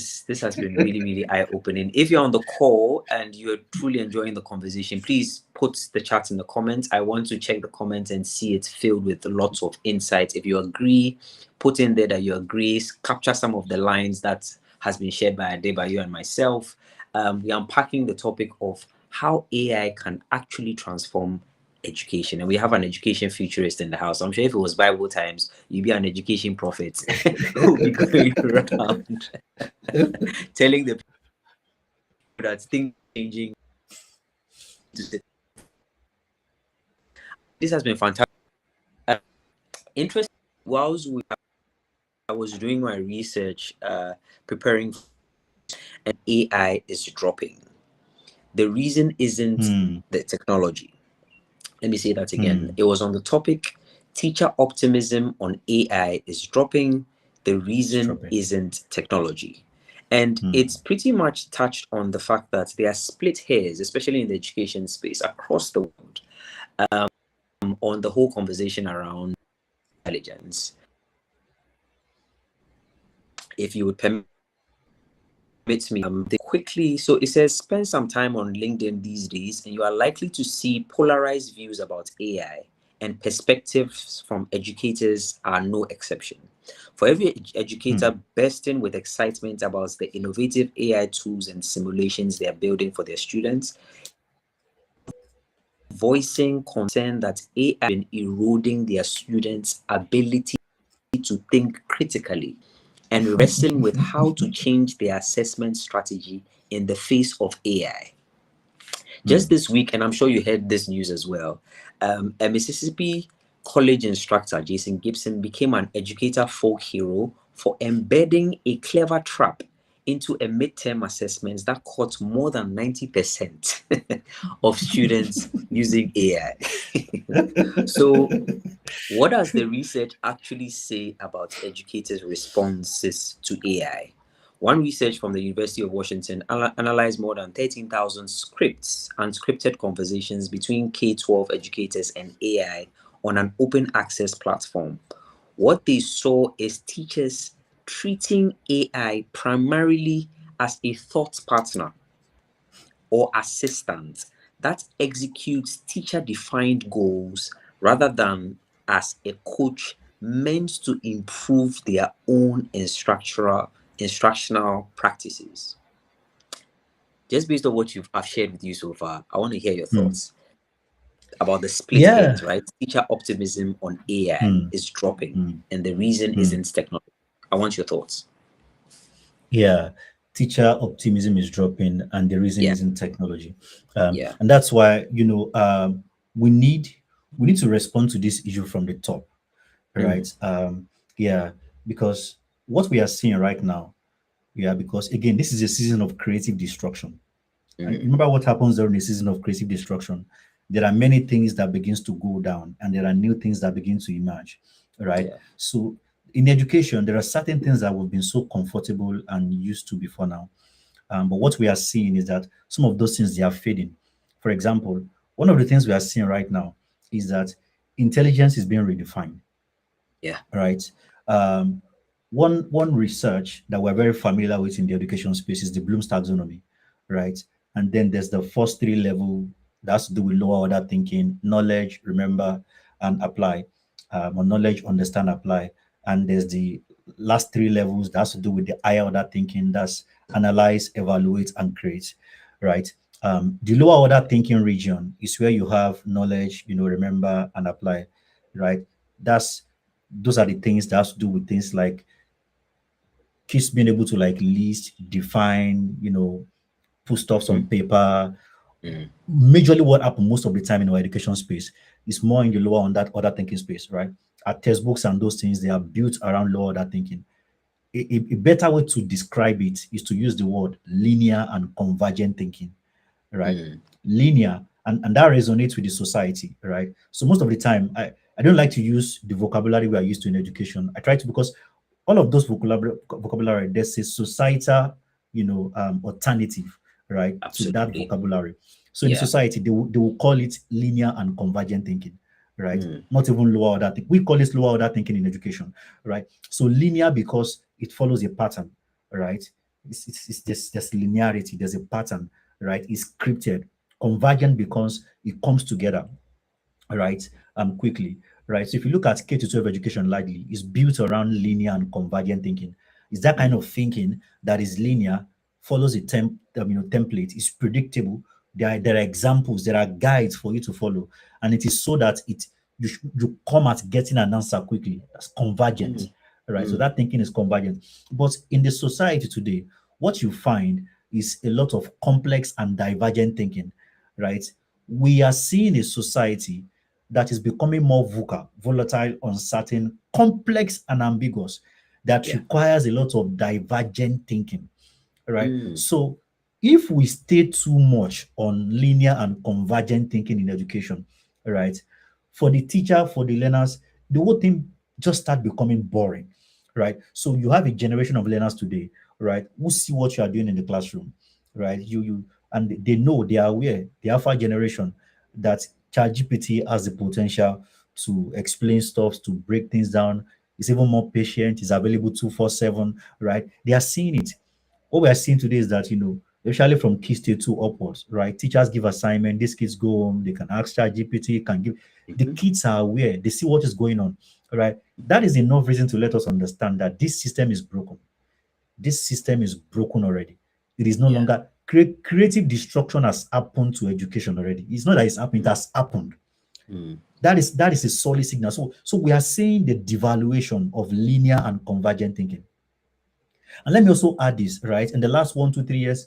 has been really, really eye-opening. If you're on the call and you're truly enjoying the conversation, please put the chat in the comments. I want to check the comments and see it filled with lots of insights. If you agree, put in there that you agree, capture some of the lines that has been shared by Adebayo and myself. We're unpacking the topic of how AI can actually transform education, and we have an education futurist in the house. I'm sure if it was Bible times, you'd be an education prophet who would be going around telling the people that things are changing. This has been fantastic. Interesting. Whilst I was doing my research, preparing, and AI is dropping. The reason isn't the technology. Let me say that again. It was on the topic, teacher optimism on AI is dropping. The reason isn't technology. And it's pretty much touched on the fact that there are split hairs, especially in the education space across the world, on the whole conversation around intelligence. If you would permit me quickly, so it says spend some time on LinkedIn these days and you are likely to see polarized views about AI, and perspectives from educators are no exception. For every educator bursting with excitement about the innovative AI tools and simulations they are building for their students, voicing concern that AI has been eroding their students' ability to think critically and wrestling with how to change their assessment strategy in the face of AI. Just this week, and I'm sure you heard this news as well, a Mississippi college instructor, Jason Gibson, became an educator folk hero for embedding a clever trap into a midterm assessment that caught more than 90% of students using AI. So what does the research actually say about educators' responses to AI? One research from the University of Washington analyzed more than 13,000 scripts and scripted conversations between K-12 educators and AI on an open access platform. What they saw is teachers treating AI primarily as a thought partner or assistant that executes teacher-defined goals rather than as a coach meant to improve their own instructional practices. Just based on what I've shared with you so far, I want to hear your thoughts about the split hairs, right? Teacher optimism on AI is dropping, and the reason isn't technology. I want your thoughts. Yeah, teacher optimism is dropping, and the reason isn't technology. And that's why we need to respond to this issue from the top, right? Because what we are seeing right now, because again, this is a season of creative destruction. And remember what happens during the season of creative destruction. There are many things that begins to go down, and there are new things that begin to emerge, right? So in education, there are certain things that we've been so comfortable and used to before now. But what we are seeing is that some of those things, they are fading. For example, one of the things we are seeing right now is that intelligence is being redefined. Right. One research that we're very familiar with in the education space is the Bloom's taxonomy, right? And then there's the first three level that's to do with lower order thinking, knowledge, remember, and apply, or knowledge, understand, apply. And there's the last three levels that's to do with the higher order thinking, that's analyze, evaluate, and create, right? The lower order thinking region is where you have knowledge, remember, and apply, right? Those are the things that has to do with things like kids being able to like list, define, put stuff on paper. Majorly what happens most of the time in our education space is more in the lower on that other thinking space, right? Our textbooks and those things, they are built around lower order thinking. A better way to describe it is to use the word linear and convergent thinking, right? Linear, and that resonates with the society, right? So most of the time, I don't like to use the vocabulary we are used to in education. I try to, because all of those vocabulary, there's a societal, alternative, right, Absolutely. to that vocabulary. So in society, they will call it linear and convergent thinking, right? Not even lower order thinking. We call it lower order thinking in education, right? So linear because it follows a pattern, right? It's just there's linearity, there's a pattern, right? It's scripted. Convergent because it comes together, right? Quickly, right? So if you look at K to 12 education largely, it's built around linear and convergent thinking. It's that kind of thinking that is linear, follows a template, is predictable, There are examples, there are guides for you to follow, and it is so that you come at getting an answer quickly. That's convergent, right? So that thinking is convergent. But in the society today, what you find is a lot of complex and divergent thinking, right? We are seeing a society that is becoming more VUCA, volatile, uncertain, complex, and ambiguous, that Yeah. requires a lot of divergent thinking, right? Mm. So if we stay too much on linear and convergent thinking in education, right, for the teacher, for the learners, the whole thing just start becoming boring, right? So you have a generation of learners today, right, who see what you are doing in the classroom, right? And they know, they are aware, the alpha generation, that ChatGPT has the potential to explain stuff, to break things down. It's even more patient, it's available 247, right? They are seeing it. What we are seeing today is that, especially from Key Stage 2 upwards, right? Teachers give assignment, these kids go home, they can ask ChatGPT, can give. The kids are aware, they see what is going on, right? That is enough reason to let us understand that this system is broken. This system is broken already. It is no Yeah. longer creative destruction has happened to education already. It's not that it's happened, it has happened. Mm. That is a solid signal. So we are seeing the devaluation of linear and convergent thinking. And let me also add this, right? In the last 1, 2, 3 years,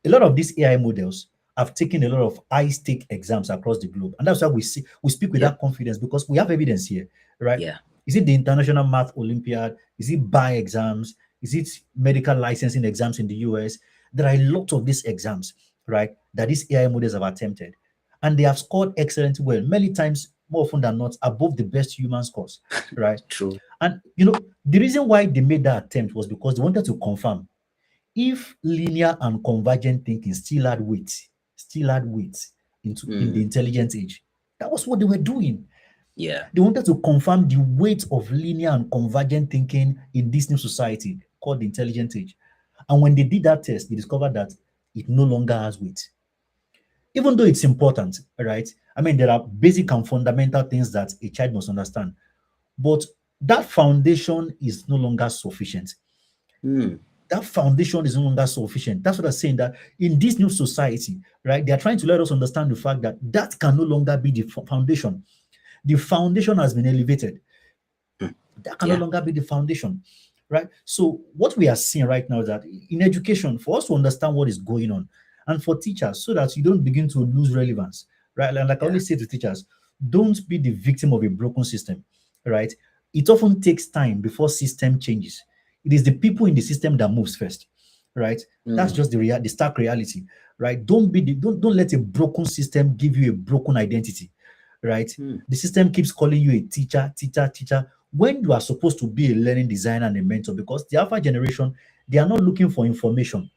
a lot of these AI models have taken a lot of high stake exams across the globe. And that's why we speak with Yep. that confidence, because we have evidence here, right? Yeah. Is it the International Math Olympiad? Is it BI exams? Is it medical licensing exams in the US? There are a lot of these exams, right, that these AI models have attempted. And they have scored excellently well, many times more often than not, above the best human scores, right? True. And the reason why they made that attempt was because they wanted to confirm if linear and convergent thinking still had weight in the Mm. intelligent age. That was what they were doing. Yeah. They wanted to confirm the weight of linear and convergent thinking in this new society called the intelligent age. And when they did that test, they discovered that it no longer has weight. Even though it's important, right? I mean, there are basic and fundamental things that a child must understand, but that foundation is no longer sufficient. Mm. That foundation is no longer sufficient. That's what I'm saying, that in this new society, right, they are trying to let us understand the fact that that can no longer be the foundation. The foundation has been elevated. Mm. That can no Yeah. longer be the foundation, right? So what we are seeing right now is that in education, for us to understand what is going on, and for teachers, so that you don't begin to lose relevance, right? And like I Yeah. always say to teachers, don't be the victim of a broken system, right? It often takes time before system changes. It is the people in the system that moves first, right? That's Mm. just the stark reality, right? Don't let a broken system give you a broken identity, right? Mm. The system keeps calling you a teacher, teacher, teacher, when you are supposed to be a learning designer and a mentor, because the alpha generation, they are not looking for information.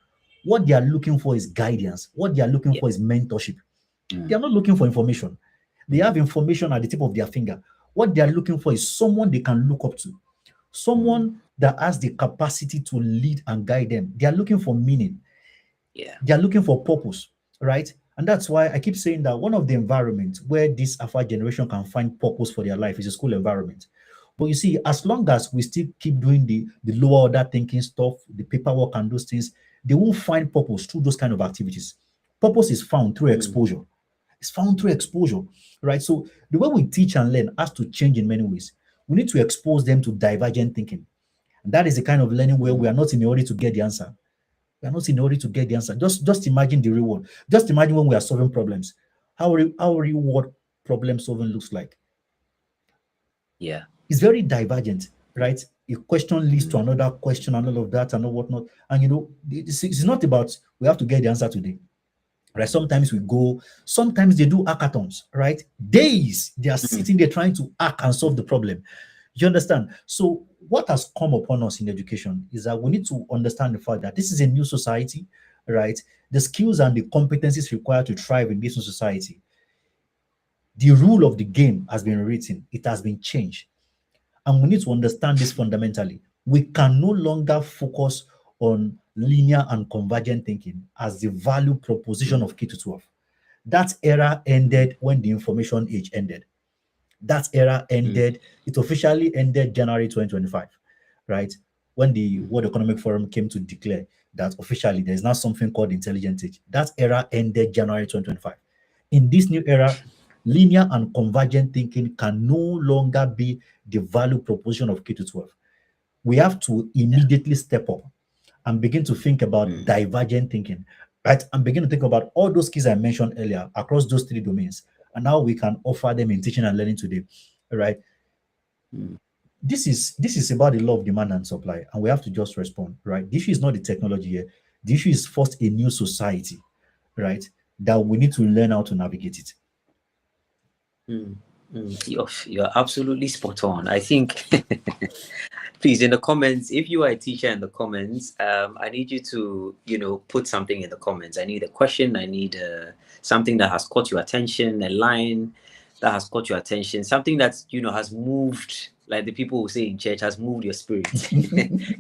What they are looking for is guidance. What they are looking Yeah. for is mentorship. They Mm. are not looking for information. They have Mm. information at the tip of their finger. What they are looking for is someone they can look up to, Mm. someone that has the capacity to lead and guide them. They are looking for meaning. Yeah. They are looking for purpose, right? And that's why I keep saying that one of the environments where this alpha generation can find purpose for their life is a school environment. But you see, as long as we still keep doing the lower order thinking stuff, the paperwork and those things, they won't find purpose through those kind of activities. Purpose is found through Mm. exposure. It's found through exposure, right? So the way we teach and learn has to change in many ways. We need to expose them to divergent thinking. And that is the kind of learning where we Mm. are not in a hurry to get the answer. We are not in a hurry to get the answer. Just imagine the real world. Just imagine when we are solving problems. How real world problem solving looks like. Yeah. It's very divergent, right? A question leads to Mm. another question and all of that and all whatnot. And it's not about we have to get the answer today. Right? Sometimes we go, sometimes they do hackathons, right? Days they are Mm. sitting there trying to hack and solve the problem. You understand? So what has come upon us in education is that we need to understand the fact that this is a new society, right? The skills and the competencies required to thrive in this new society, the rule of the game has been written, it has been changed. And we need to understand this fundamentally. We can no longer focus on linear and convergent thinking as the value proposition Mm. of K to 12. That era Mm. ended when the information age ended. That era Mm. ended, it officially ended January 2025, right? When the Mm. World Economic Forum came to declare that officially there's now something called intelligent age. That era ended January 2025. In this new era, linear and convergent thinking can no longer be the value proposition of K to 12. We have to immediately step up and begin to think about divergent thinking, right? And begin to think about all those skills I mentioned earlier across those three domains, and how we can offer them in teaching and learning today, right? This is about the law of demand and supply, and we have to just respond, right? The issue is not the technology here. The issue is first a new society, right? That we need to learn how to navigate it. You're absolutely spot on. I think, please, in the comments, if you are a teacher in the comments, I need you to, put something in the comments. I need a question. I need something that has caught your attention, a line that has caught your attention, something that, has moved, like the people who say in church, has moved your spirit.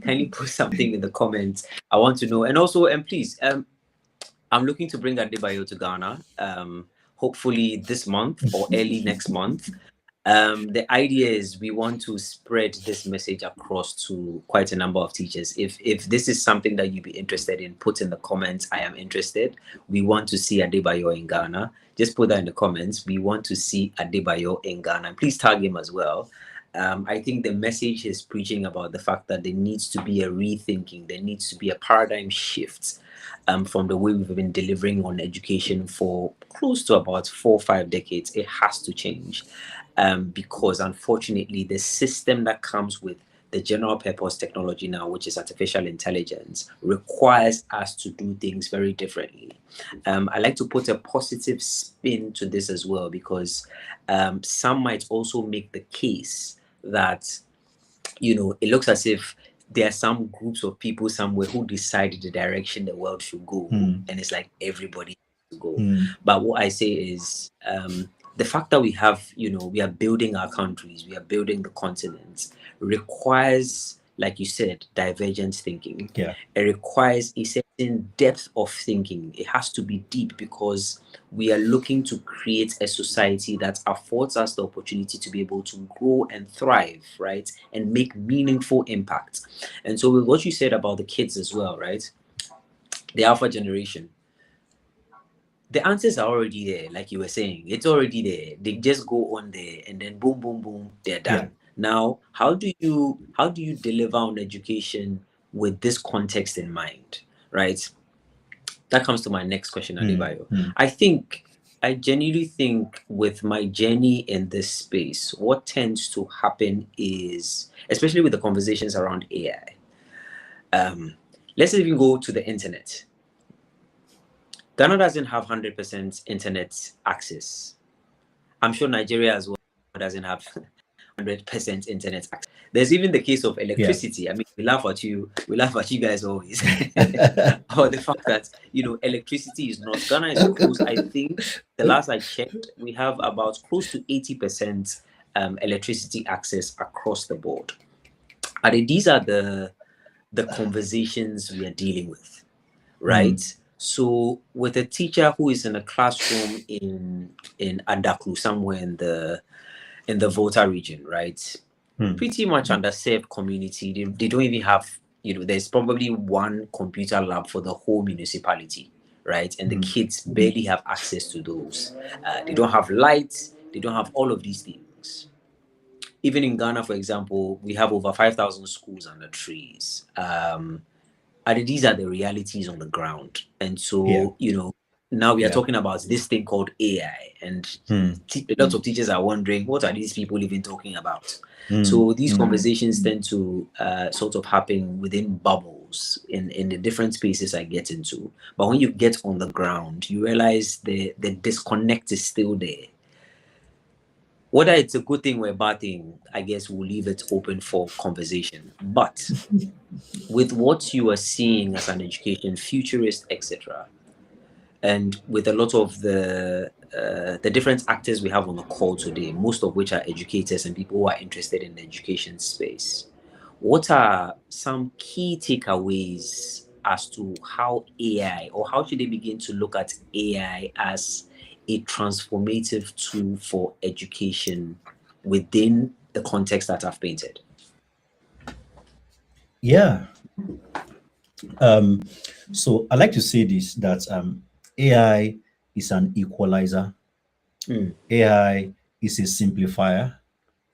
Kindly put something in the comments. I want to know. And also, and please, I'm looking to bring Adebayo to Ghana, hopefully this month or early next month. The idea is we want to spread this message across to quite a number of teachers. If this is something that you'd be interested in, put in the comments, I am interested. We want to see Adebayo in Ghana. Just put that in the comments. We want to see Adebayo in Ghana. Please tag him as well. I think the message is preaching about the fact that there needs to be a rethinking. There needs to be a paradigm shift from the way we've been delivering on education for close to about 4 or 5 decades. It has to change because unfortunately the system that comes with the general purpose technology now, which is artificial intelligence, requires us to do things very differently. I like to put a positive spin to this as well, because some might also make the case that, it looks as if there are some groups of people somewhere who decide the direction the world should go, and it's like everybody has to go. But what I say is the fact that we have, we are building our countries, we are building the continents, requires, like you said, divergent thinking. Yeah. It requires a certain depth of thinking. It has to be deep, because we are looking to create a society that affords us the opportunity to be able to grow and thrive, right? And make meaningful impact. And so with what you said about the kids as well, right? The alpha generation, the answers are already there. Like you were saying, it's already there. They just go on there and then boom, boom, boom, they're done. Yeah. Now, how do you deliver on education with this context in mind, right? That comes to my next question, Adebayo. I genuinely think with my journey in this space, what tends to happen is, especially with the conversations around AI, let's even go to the internet. Ghana doesn't have 100% internet access. I'm sure Nigeria as well doesn't have 100% internet access. There's even the case of electricity. Yeah. I mean, we laugh at you guys always about the fact that electricity is not. Ghana is close. I think the last I checked, we have about close to 80% electricity access across the board. And these are the conversations we are dealing with, right? So with a teacher who is in a classroom in Adaklu, somewhere in the Volta region, right? Pretty much underserved community. They don't even have, there's probably one computer lab for the whole municipality, right? And the kids barely have access to those. They don't have lights. They don't have all of these things. Even in Ghana, for example, we have over 5,000 schools under trees. And these are the realities on the ground. And so, now we are talking about this thing called AI, and lots of teachers are wondering, what are these people even talking about? So these conversations tend to sort of happen within bubbles in the different spaces I get into. But when you get on the ground, you realize the disconnect is still there. Whether it's a good thing or a bad thing, I guess we'll leave it open for conversation. But with what you are seeing as an education futurist, etc., and with a lot of the different actors we have on the call today, most of which are educators and people who are interested in the education space, what are some key takeaways as to how AI, or how should they begin to look at AI as a transformative tool for education within the context that I've painted? Yeah. Um, so I like to say this that AI is an equalizer, Mm. AI is a simplifier,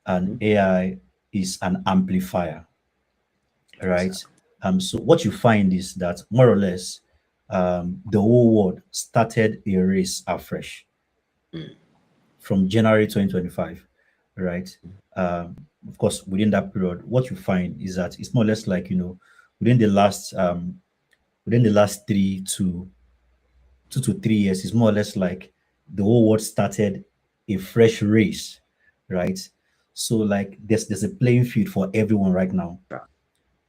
and Mhm. AI is an amplifier, right? Exactly. So what you find is that more or less, the whole world started a race afresh Mm. from January 2025, right? Of course, within that period, what you find is that it's more or less like within the last within the last 2 to 3 years, it's more or less like the whole world started a fresh race, right? So like there's a playing field for everyone right now. Yeah.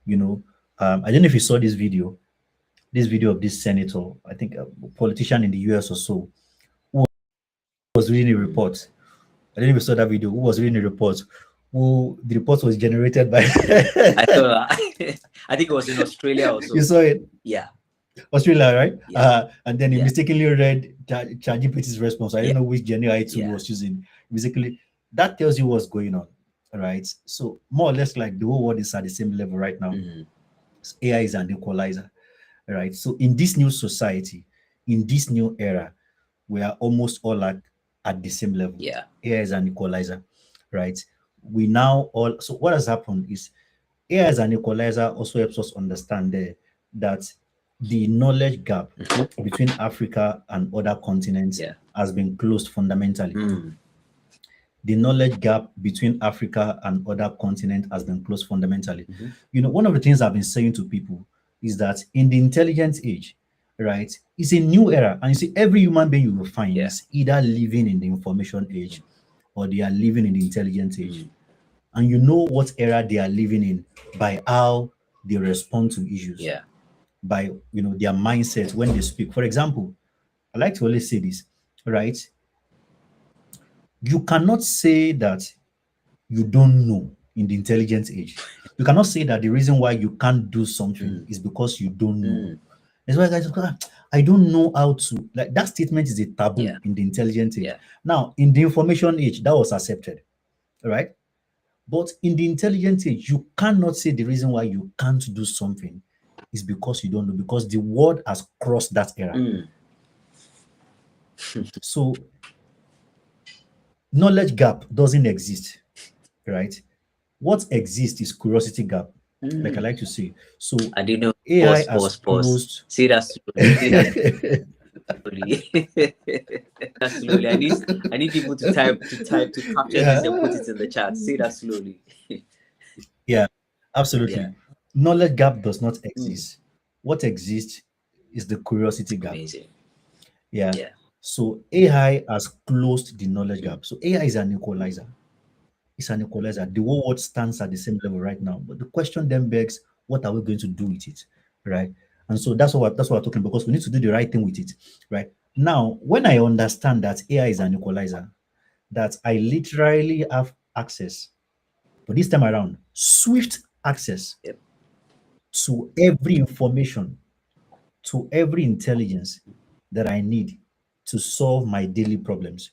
You know, I don't know if you saw this video of this senator, I think a politician in the US or so, who was reading a Mm. report. I don't know if you saw that video. Who was reading a report? Who the report was generated by? I thought I think it was in Australia You also. saw it, Yeah. Australia, right? Yeah. And then he Yeah. mistakenly read ChatGPT's response. I Yeah. don't know which GenAI tool he Yeah. was using. Basically, that tells you what's going on, right? So more or less, like the whole world is at the same level right now. Mm. AI is an equalizer, right? So in this new society, in this new era, we are almost all at the same level. Yeah. AI is an equalizer, right? We now all so what has happened is AI as an equalizer also helps us understand there that the knowledge gap Mhm. between Africa and other continents Yeah. has been closed fundamentally. Mm. The knowledge gap between Africa and other continents has been closed fundamentally. Mhm. One of the things I've been saying to people is that in the intelligence age, right, it's a new era. And you see, every human being you will find Yeah. is either living in the information age or they are living in the intelligence age. Mm. And you know what era they are living in by how they respond to issues, Yeah. by their mindset when they speak. For example, I like to always say this, right? You cannot say that you don't know in the intelligence age. You cannot say that the reason why you can't do something Mm. is because you don't know. Mm. That's why guys, I don't know how to. Like that statement is a taboo Yeah. in the intelligence age. Yeah. Now, in the information age, that was accepted, right? But in the intelligence age, you cannot say the reason why you can't do something is because you don't know, because the world has crossed that era. Mm. So knowledge gap doesn't exist, right? What exists is curiosity gap, like I Mm. like to say. So I didn't know. AI Pause. has Pause. Pause. closed. Say that slowly. Say that slowly. That slowly. I need people to capture this and put Yeah, it in the chat. Say that slowly. yeah, Yeah. absolutely. Knowledge gap does not Mm. exist. What exists is the curiosity gap. Amazing. Yeah. Yeah. So AI has closed the knowledge Mm. gap. So AI is an equalizer. It's an equalizer. The whole world stands at the same level right now. But the question then begs, what are we going to do with it? Right. And so that's what we're talking about, because we need to do the right thing with it. Right. Now, when I understand that AI is an equalizer, that I literally have access, but this time around, swift access Yep. to every information, to every intelligence that I need to solve my daily problems.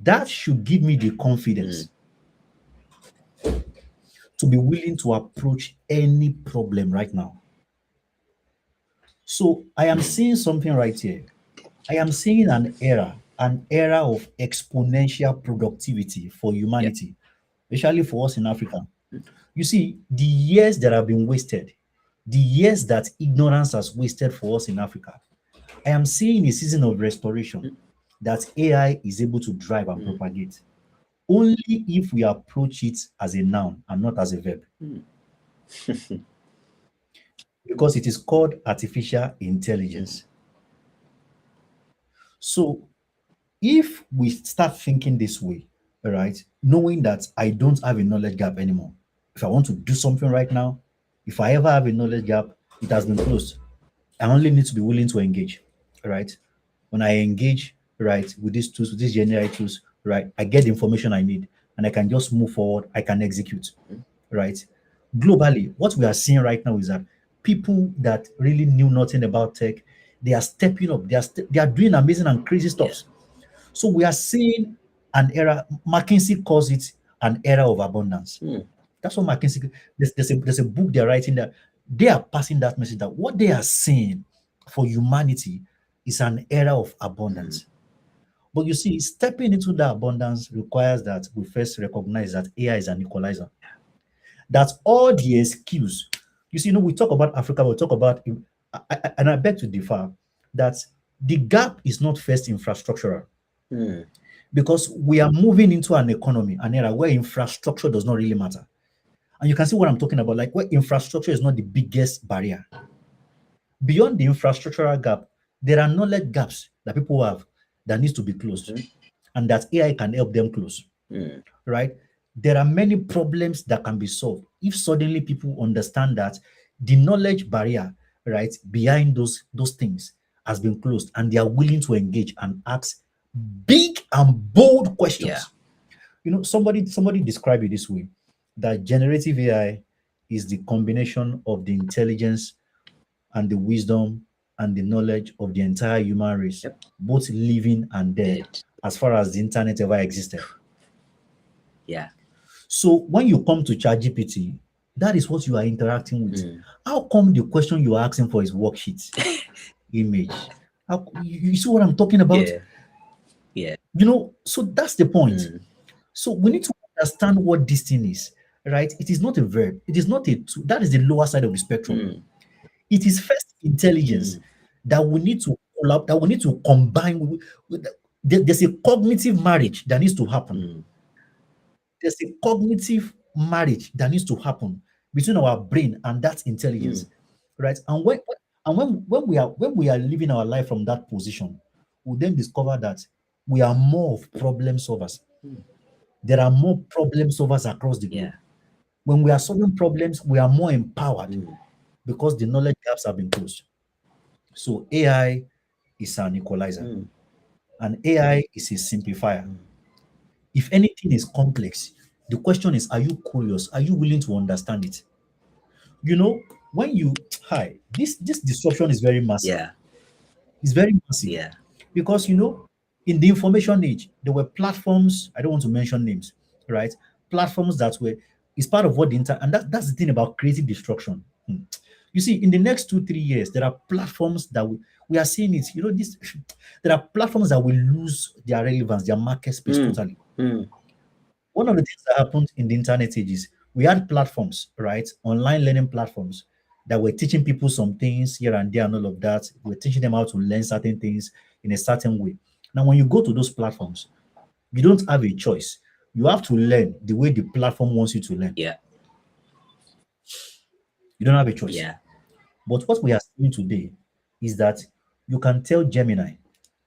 That should give me the Mm. confidence to be willing to approach any problem right now. So I am seeing something right here. I am seeing an era of exponential productivity for Yeah. humanity, especially for us in Africa. You see, the years that have been wasted, the years that ignorance has wasted for us in Africa, I am seeing a season of restoration that AI is able to drive and Mm. propagate only if we approach it as a noun and not as a verb, Mm. because it is called artificial Mm. intelligence. So if we start thinking this way, all right, knowing that I don't have a knowledge gap anymore, if I want to do something right now, if I ever have a knowledge gap, it has been closed. I only need to be willing to engage, right? When I engage, right, with these tools, with these GenAI tools, right, I get the information I need and I can just move forward. I can execute, right? Globally, what we are seeing right now is that people that really knew nothing about tech, they are stepping up. They are doing amazing and crazy Yeah. stuff. So we are seeing an era. McKinsey calls it an era of abundance. Mm. That's what McKinsey. There's a book they're writing that they are passing that message that what they are saying for humanity is an era of abundance. But you see, stepping into that abundance requires that we first recognize that AI is an equalizer. That all the excuse, you see, we talk about Africa, we talk about, and I beg to differ that the gap is not first infrastructural because we are moving into an economy, an era where infrastructure does not really matter. And you can see what I'm talking about, like where infrastructure is not the biggest barrier. Beyond the infrastructural gap, there are knowledge gaps that people have that needs to be closed and that AI can help them close, right? There are many problems that can be solved if suddenly people understand that the knowledge barrier, right, behind those things has been closed and they are willing to engage and ask big and bold questions. Somebody described it this way, that generative AI is the combination of the intelligence and the wisdom and the knowledge of the entire human race, both living and dead, as far as the internet ever existed. Yeah. So when you come to ChatGPT, that is what you are interacting with. How come the question you are asking for is worksheet, image? You see what I'm talking about? Yeah. So that's the point. So we need to understand what this thing is, right? It is not a verb. It is not a tool. That is the lower side of the spectrum. It is first intelligence that we need to pull up, that we need to combine with there's a cognitive marriage that needs to happen. There's a cognitive marriage that needs to happen between our brain and that intelligence, right? And when we are living our life from that position, we then discover that we are more of problem solvers. There are more problem solvers across the globe. When we are solving problems, we are more empowered because the knowledge gaps have been closed. So AI is an equalizer, and AI is a simplifier. If anything is complex, the question is, are you curious? Are you willing to understand it? When you hi, this disruption is very massive. Yeah. It's very massive Yeah. because in the information age, there were platforms. I don't want to mention names, right? Platforms that were is part of what and that's the thing about creative destruction. You see, in the next 2-3 years, there are platforms that we are seeing it. This there are platforms that will lose their relevance, their market space totally. One of the things that happened in the internet age is we had platforms, right? Online learning platforms that were teaching people some things here and there and all of that. We're teaching them how to learn certain things in a certain way. Now, when you go to those platforms, you don't have a choice. You have to learn the way the platform wants you to learn. Yeah. You don't have a choice. Yeah. But what we are seeing today is that you can tell Gemini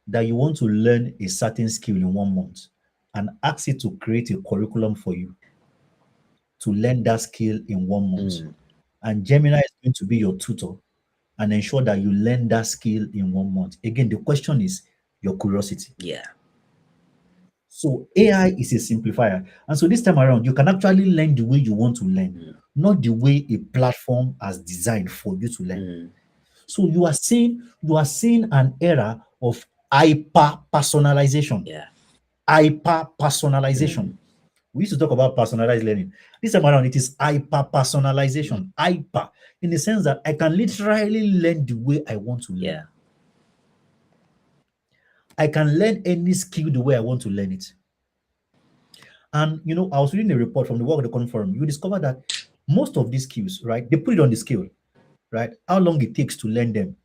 that you want to learn a certain skill in 1 month and ask it to create a curriculum for you to learn that skill in 1 month. And Gemini is going to be your tutor and ensure that you learn that skill in 1 month. Again, the question is your curiosity. Yeah. So AI is a simplifier. And so this time around, you can actually learn the way you want to learn, not the way a platform has designed for you to learn. So you are seeing an era of hyper personalization. Yeah. Hyper personalization. We used to talk about personalized learning. This time around, it is hyper personalization. Hyper, in the sense that I can literally learn the way I want to learn. Yeah. I can learn any skill the way I want to learn it. And I was reading a report from the World Economic Forum. You discover that most of these skills, right, they put it on the scale, right? How long it takes to learn them.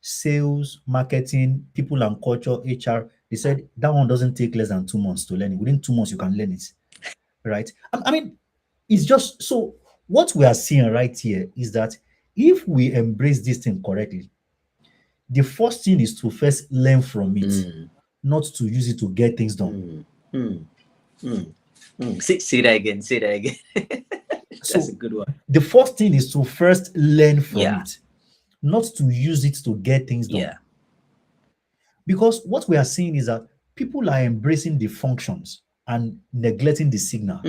Sales, marketing, people and culture, HR. They said that one doesn't take less than 2 months to learn it. Within 2 months, you can learn it, right? I mean, it's just so what we are seeing right here is that if we embrace this thing correctly, the first thing is to first learn from it, not to use it to get things done. Say that again. Say that again. That's a good one. The first thing is to first learn from it, not to use it to get things done. Yeah. Because what we are seeing is that people are embracing the functions and neglecting the signal.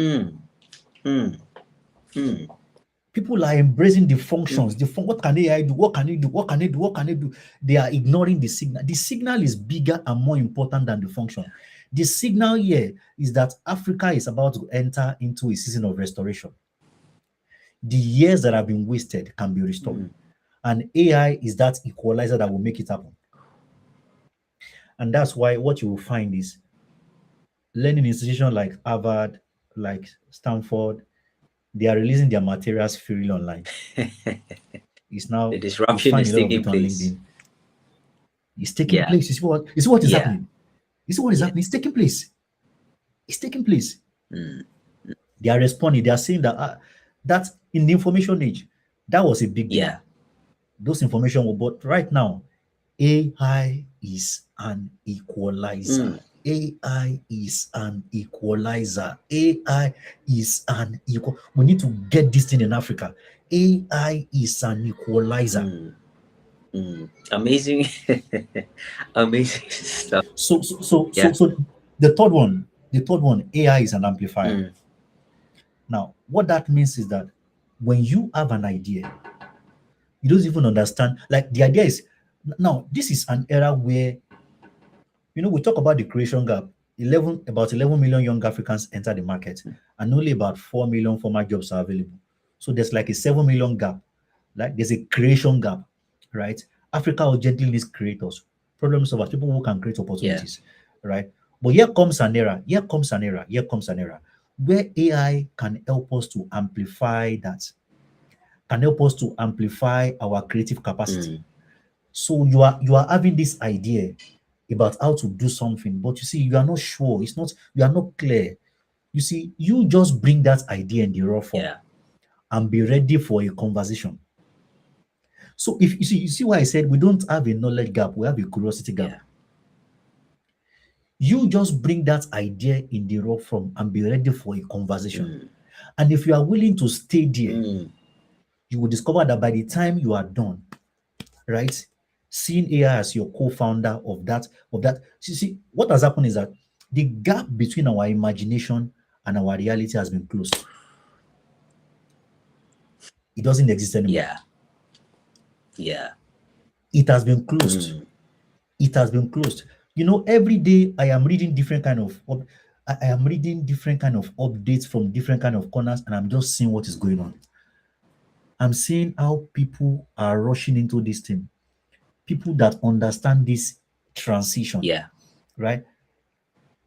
People are embracing the functions. What can AI do? What can it do? What can it do? What can it do? They are ignoring the signal. The signal is bigger and more important than the function. The signal here is that Africa is about to enter into a season of restoration. the years that have been wasted can be restored. And AI is that equalizer that will make it happen. And that's why what you will find is learning institutions like Harvard, like Stanford, they are releasing their materials freely online. It's now The you disruption find is a lot of taking it on place. LinkedIn. It's taking Yeah. place. You see what is Yeah. happening? You see what is Yeah. happening? It's taking place. It's taking place. Mm. They are responding. They are saying that in the information age, that was a big deal. Yeah. Those information were, but right now, AI is an equalizer. AI is an equalizer. AI is an equal. We need to get this thing in Africa. AI is an equalizer. Amazing, amazing stuff. Yeah. So the third one, AI is an amplifier. Now, what that means is that when you have an idea, you don't even understand. Like the idea is now, this is an era where we talk about the creation gap. About 11 million young Africans enter the market, and only about 4 million formal jobs are available. So there's like a 7 million gap. Like there's a creation gap, right? Africa urgently needs creators, problem solvers, people who can create opportunities, right? But here comes an era, where AI can help us to amplify that, can help us to amplify our creative capacity. So you are having this idea about how to do something, but you see, you are not sure. You are not clear. You see, you just bring that idea in the raw form Yeah. and be ready for a conversation. So if you see why I said we don't have a knowledge gap, we have a curiosity gap. Yeah. You just bring that idea in the raw form and be ready for a conversation. And if you are willing to stay there, you will discover that by the time you are done, right? Seeing AI as your co-founder of that. See, what has happened is that the gap between our imagination and our reality has been closed. It doesn't exist anymore. Yeah. Yeah. It has been closed. It has been closed. Every day I am reading different kind of I am reading different kind of updates from different kind of corners, and I'm just seeing what is going on. I'm seeing how people are rushing into this thing. People that understand this transition, Yeah. right?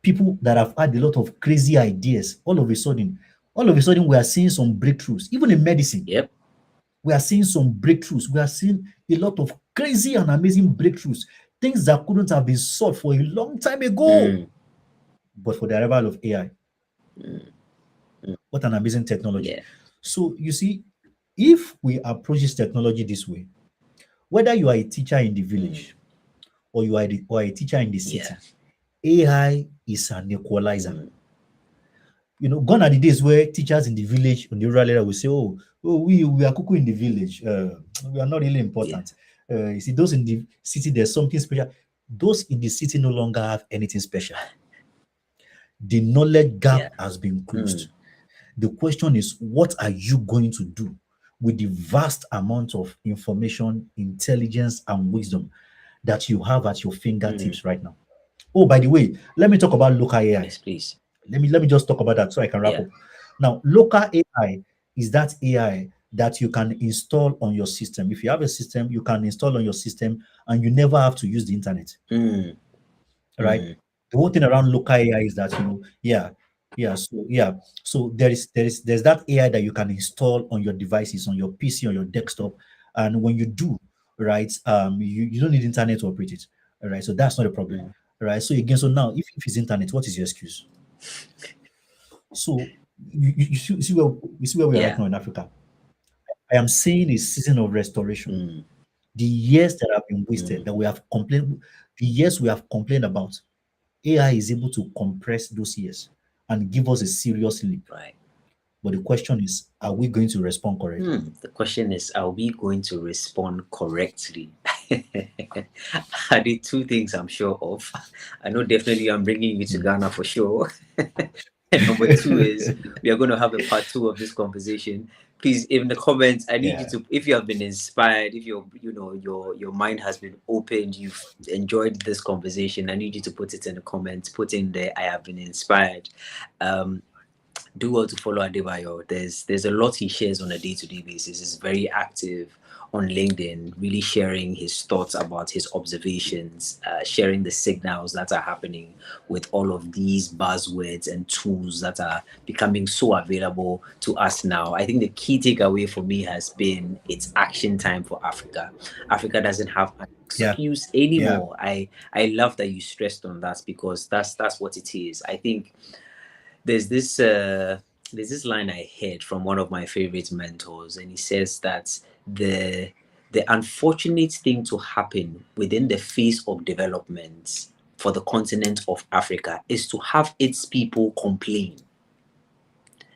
People that have had a lot of crazy ideas, all of a sudden we are seeing some breakthroughs, even in medicine. Yep. We are seeing some breakthroughs. We are seeing a lot of crazy and amazing breakthroughs, things that couldn't have been solved for a long time ago, but for the arrival of AI. What an amazing technology. Yeah. So you see, if we approach this technology this way, whether you are a teacher in the village or or a teacher in the city, AI is an equalizer. Gone are the days where teachers in the village, on the rural area, will say, "Oh, we are cuckoo in the village. We are not really important." You see, those in the city, there's something special. Those in the city no longer have anything special. The knowledge gap has been closed. The question is, what are you going to do with the vast amount of information, intelligence, and wisdom that you have at your fingertips right now? Oh, by the way, let me talk about local AI. Yes, please. Let me just talk about that so I can wrap Yeah. up. Now, local AI is that AI that you can install on your system. If you have a system, you can install on your system and you never have to use the internet. Right? The whole thing around local AI is that so there's that AI that you can install on your devices, on your PC, on your desktop, and when you do, right, you don't need internet to operate it. All right, so that's not a problem. All right, so again, so now if it's internet, what is your excuse? So you see where we are right now in Africa. I am saying a season of restoration. The years that have been wasted, the years we have complained about, AI is able to compress those years and give us a serious leap. Right. But the question is, are we going to respond correctly? The question is, are we going to respond correctly? Are the two things I'm sure of. I know definitely I'm bringing you to Ghana for sure. And number two is we are going to have a part two of this conversation. Please, in the comments, I need you to, if you have been inspired, if your mind has been opened, you've enjoyed this conversation, I need you to put it in the comments. Put in there, I have been inspired. do well to follow Adebayo. There's a lot he shares on a day-to-day basis. He's very active on LinkedIn, really sharing his thoughts about his observations, sharing the signals that are happening with all of these buzzwords and tools that are becoming so available to us now. I think the key takeaway for me has been it's action time for Africa. Africa doesn't have an Yeah. excuse Yeah. anymore. I love that you stressed on that, because that's what it is. I think there's this uh, there's this line I heard from one of my favorite mentors, and he says that the unfortunate thing to happen within the phase of development for the continent of Africa is to have its people complain.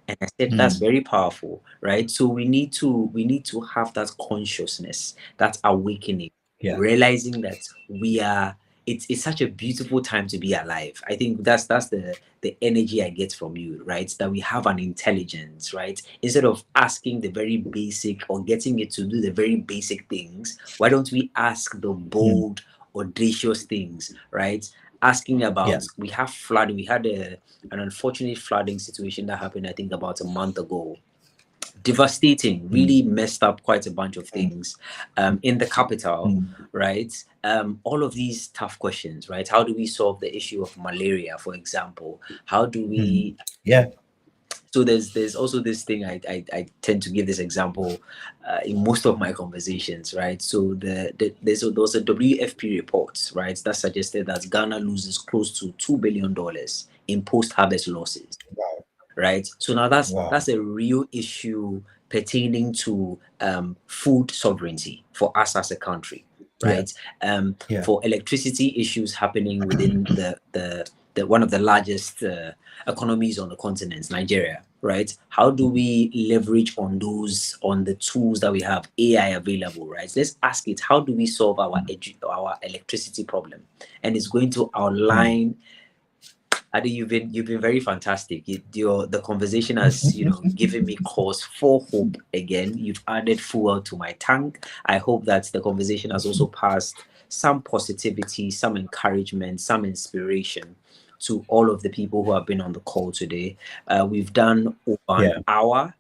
And I said that's Mm. very powerful, right? So we need to have that consciousness, that awakening, Yeah. realizing that we are it's such a beautiful time to be alive. I think that's the energy I get from you, right? That we have an intelligence, right? Instead of asking the very basic or getting it to do the very basic things, why don't we ask the Mm. bold, audacious things, right? Asking Yeah. about, we have flooding, we had an unfortunate flooding situation that happened, I think, about a month ago. Devastating, Mm. really messed up quite a bunch of things in the capital, Mm. right? All of these tough questions, right? How do we solve the issue of malaria, for example? How do Mm. we Yeah. so there's also this thing I tend to give this example in most of my conversations, right? So there was a WFP report, right, that suggested that Ghana loses close to $2 billion in post-harvest losses, Wow. right? So now that's Wow. a real issue pertaining to food sovereignty for us as a country, Yeah. right? Yeah. For electricity issues happening within the one of the largest economies on the continent, Nigeria, right? How do we leverage on those, on the tools that we have, AI available, right? Let's ask it, how do we solve our electricity problem? And it's going to Mm. outline. Adi, you've been very fantastic. The conversation has, given me cause for hope again. You've added fuel to my tank. I hope that the conversation has also passed some positivity, some encouragement, some inspiration to all of the people who have been on the call today. We've done over an Yeah. hour.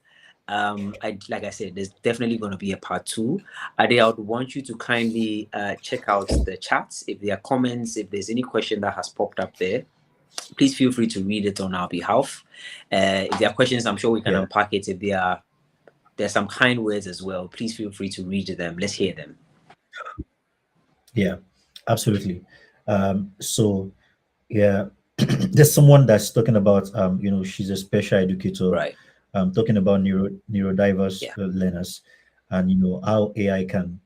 Like I said, there's definitely going to be a part two. Ade, I would want you to kindly check out the chats. If there are comments, if there's any question that has popped up there, please feel free to read it on our behalf. If there are questions, I'm sure we can Yeah. unpack it. If there's some kind words as well, please feel free to read them. Let's hear them. Yeah. Absolutely. So yeah, there's someone that's talking about she's a special educator, Right. talking about neurodiverse Yeah. learners, and how AI can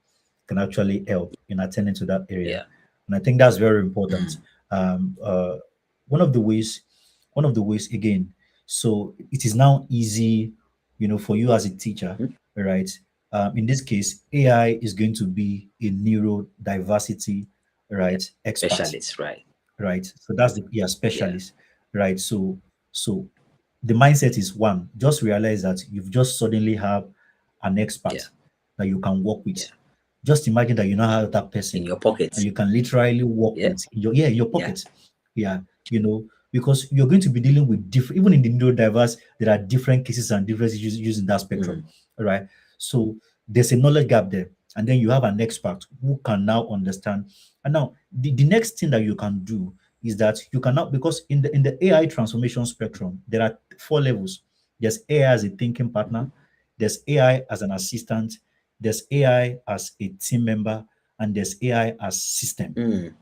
actually help in attending to that area. Yeah. And I think that's very important. Mm. Um, uh, one of the ways, again, so it is now easy, for you as a teacher, Mhm. right? In this case, AI is going to be a neurodiversity, Yeah. right, expert, Specialists, right? right? So that's the Yeah. specialist, right? So the mindset is one, just realize that you've just suddenly have an Yeah. expert that you can work with. Yeah. Just imagine that you now have that In person your pocket. and you can literally work Yeah. with in your Yeah. pocket. Yeah, because you're going to be dealing with different, even in the neurodiverse, there are different cases and different issues using that spectrum, Mm. right? So there's a knowledge gap there. And then you have an expert who can now understand. And now the next thing that you can do is that you cannot, because in the AI transformation spectrum, there are four levels. There's AI as a thinking partner, there's AI as an assistant, there's AI as a team member, and there's AI as system. Mm.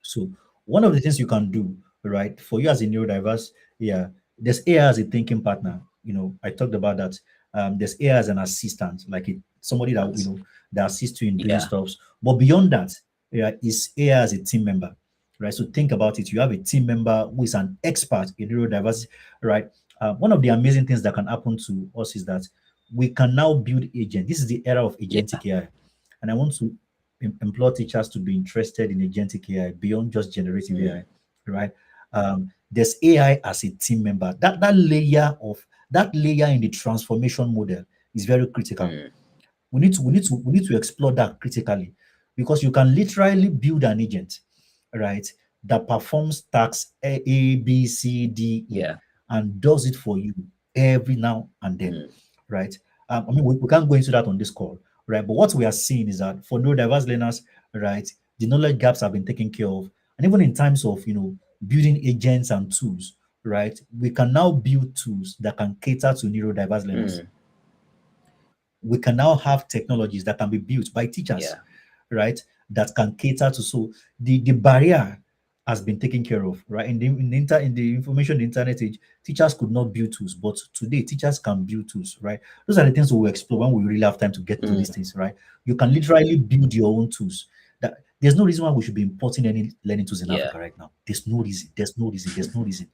So one of the things you can do, right, for you as a neurodiverse, yeah, there's AI as a thinking partner. I talked about that. There's AI as an assistant, like somebody that that assists you in doing Yeah. stuff. But beyond that, yeah, is AI as a team member, right? So think about it. You have a team member who is an expert in neurodiversity, right? One of the amazing things that can happen to us is that we can now build agents. This is the era of Yeah. agentic AI, and I want to implore teachers to be interested in agentic AI beyond just generative Mm. AI, right? There's AI as a team member. That layer in the transformation model is very critical. Mm. We need to explore that critically, because you can literally build an agent, right, that performs tasks A, B, C, D, E, Yeah. and does it for you every now and then, right? I mean, we can't go into that on this call, right? But what we are seeing is that for neurodiverse learners, right, the knowledge gaps have been taken care of. And even in terms of, building agents and tools, right, we can now build tools that can cater to neurodiverse learners. We can now have technologies that can be built by teachers, Yeah. right, that can cater to. So the barrier has been taken care of, right? In the information internet age, teachers could not build tools, but today teachers can build tools, right? Those are the things we'll explore when we really have time to get to these things, right? You can literally build your own tools. That there's no reason why we should be importing any learning tools in Yeah. Africa right now. There's no reason. There's no reason. There's no reason.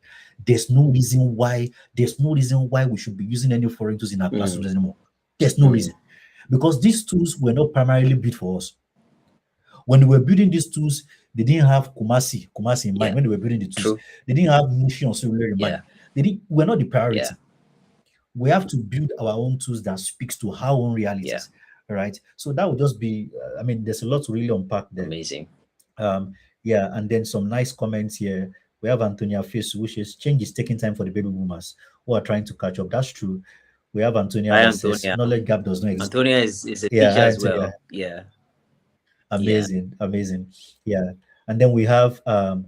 There's no reason why. There's no reason why we should be using any foreign tools in our classrooms anymore. There's no reason, because these tools were not primarily built for us. When they were building these tools, they didn't have Kumasi in mind. Yeah. When they were building the tools, True. they didn't have Mushi or Cellular in Yeah. mind. We're not the priority. Yeah. We have to build our own tools that speaks to our own realities, right? So that would just be, I mean, there's a lot to really unpack there. Amazing. Yeah, and then some nice comments here. We have Antonia Face, which is change is taking time for the baby boomers who are trying to catch up. That's true. We have Antonia Hi, that says Antonia. knowledge gap does not exist. Antonia is a Yeah, teacher hi, as Antonia. well. Yeah. Amazing, amazing. Yeah. And then we have a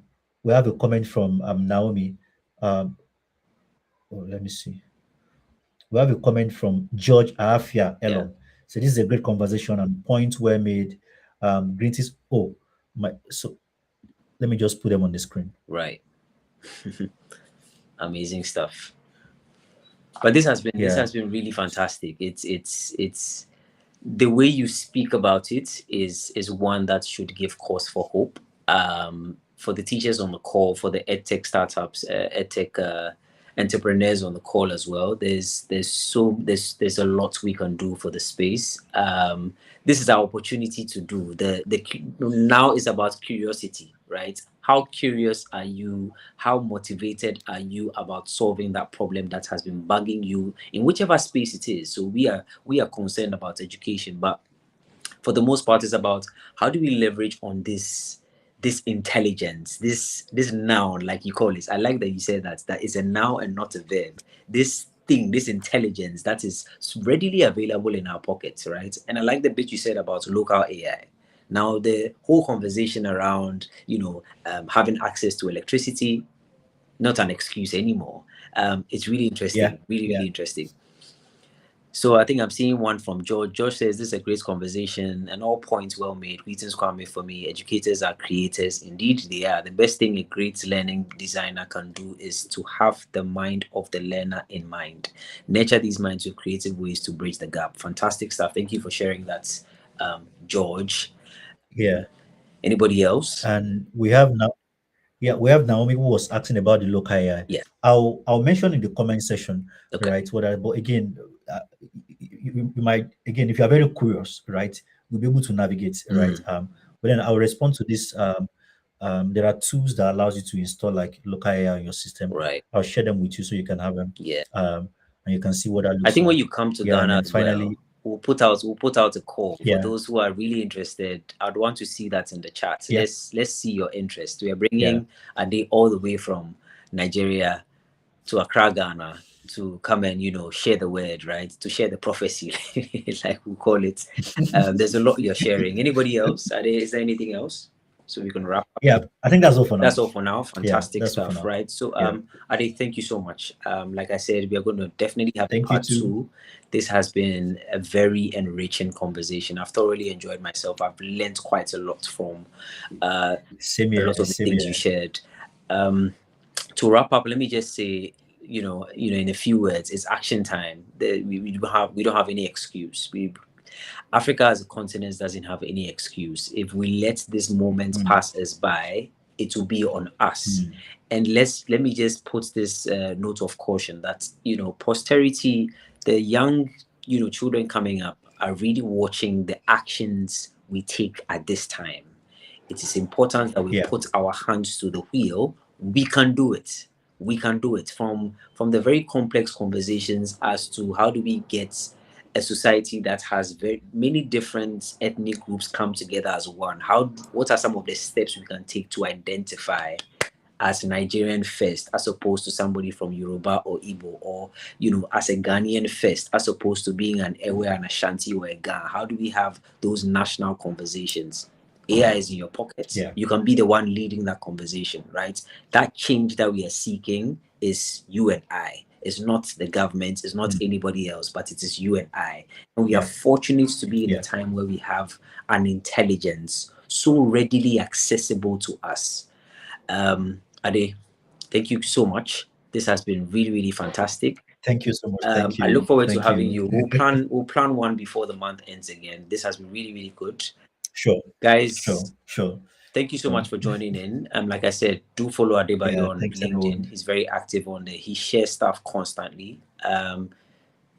comment from Naomi. Let me see. We have a comment from George Afia Yeah. Elon. So this is a great conversation and points were made. Greetings. Oh my, so let me just put them on the screen. Right. Amazing stuff. But this has been really fantastic. It's the way you speak about it is one that should give cause for hope. For the teachers on the call, for the edtech startups, edtech entrepreneurs on the call as well. There's a lot we can do for the space. This is our opportunity to do. Now is about curiosity, right? How curious are you? How motivated are you about solving that problem that has been bugging you in whichever space it is? So we are concerned about education, but for the most part, it's about how do we leverage on this intelligence, this noun, like you call it. I like that you said that is a noun and not a verb. This thing, this intelligence that is readily available in our pockets, right? And I like the bit you said about local AI. Now the whole conversation around having access to electricity, not an excuse anymore. It's really interesting, really interesting. So I think I'm seeing one from George. George says, this is a great conversation and all points well made. Greetings, Kwame, for me. Educators are creators. Indeed, they are. The best thing a great learning designer can do is to have the mind of the learner in mind. Nurture these minds with creative ways to bridge the gap. Fantastic stuff. Thank you for sharing that, George. Yeah. Anybody else? And we have Naomi who was asking about the local AI. Yeah. I'll mention in the comment section, Okay. right? But again, you might, again, if you are very curious, right, you'll be able to navigate, right? But then I'll respond to this. There are tools that allows you to install like local AI on your system. Right. I'll share them with you so you can have them. Yeah. And you can see what that looks I think like. when you come to Ghana as well, we'll put out a call for those who are really interested. I'd want to see that in the chat. Yeah. Let's see your interest. We are bringing a day all the way from Nigeria to Accra, Ghana, to come and share the word, right? To share the prophecy, like we call it. There's a lot you're sharing. Anybody else? Is there anything else? So we can wrap up. Yeah, I think that's all for now. That's all for now. Fantastic stuff, right? So Ade, thank you so much. Like I said, we are going to definitely have part 2. This has been a very enriching conversation. I've thoroughly enjoyed myself. I've learned quite a lot from a lot of the things you shared. To wrap up, let me just say, in a few words, it's action time. We don't have any excuse. Africa as a continent doesn't have any excuse. If we let this moment pass us by, it will be on us. And let me just put this note of caution that posterity, the young children coming up are really watching the actions we take at this time. It is important that we put our hands to the wheel. We can do it. We can do it from the very complex conversations as to how do we get a society that has very many different ethnic groups come together as one. What are some of the steps we can take to identify as Nigerian first, as opposed to somebody from Yoruba or Igbo, or as a Ghanaian first, as opposed to being an Ewe, an Ashanti, or a Ga? How do we have those national conversations? AI is in your pocket. Yeah. You can be the one leading that conversation, right? That change that we are seeking is you and I. It's not the government, it's not anybody else, but it is you and I. And we are Yeah. fortunate to be in a Yeah. time where we have an intelligence so readily accessible to us. Ade, thank you so much. This has been really, really fantastic. Thank you so much. Thank I look you. forward to Thank having you. you. We'll plan one before the month ends again. This has been really, really good. Sure. Guys, Sure. thank you so Sure. much for joining in. Like I said, do follow Yeah. Adebayo on Thanks, LinkedIn. everyone. He's very active on there. He shares stuff constantly.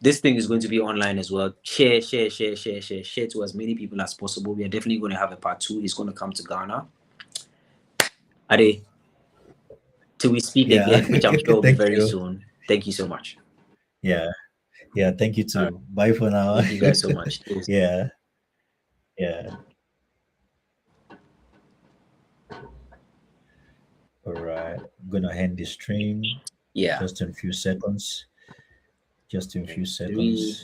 This thing is going to be online as well. Share to as many people as possible. We are definitely going to have a part 2. He's going to come to Ghana. Ade, till we speak Yeah. again, which I'm sure will be Thank very you. soon. Thank you so much. Yeah. Yeah. Thank you All right. too. Bye for now. Thank you guys so much. Yeah. Yeah. All right. I'm gonna end the stream Yeah. just in a few seconds. Just in a few 3, seconds.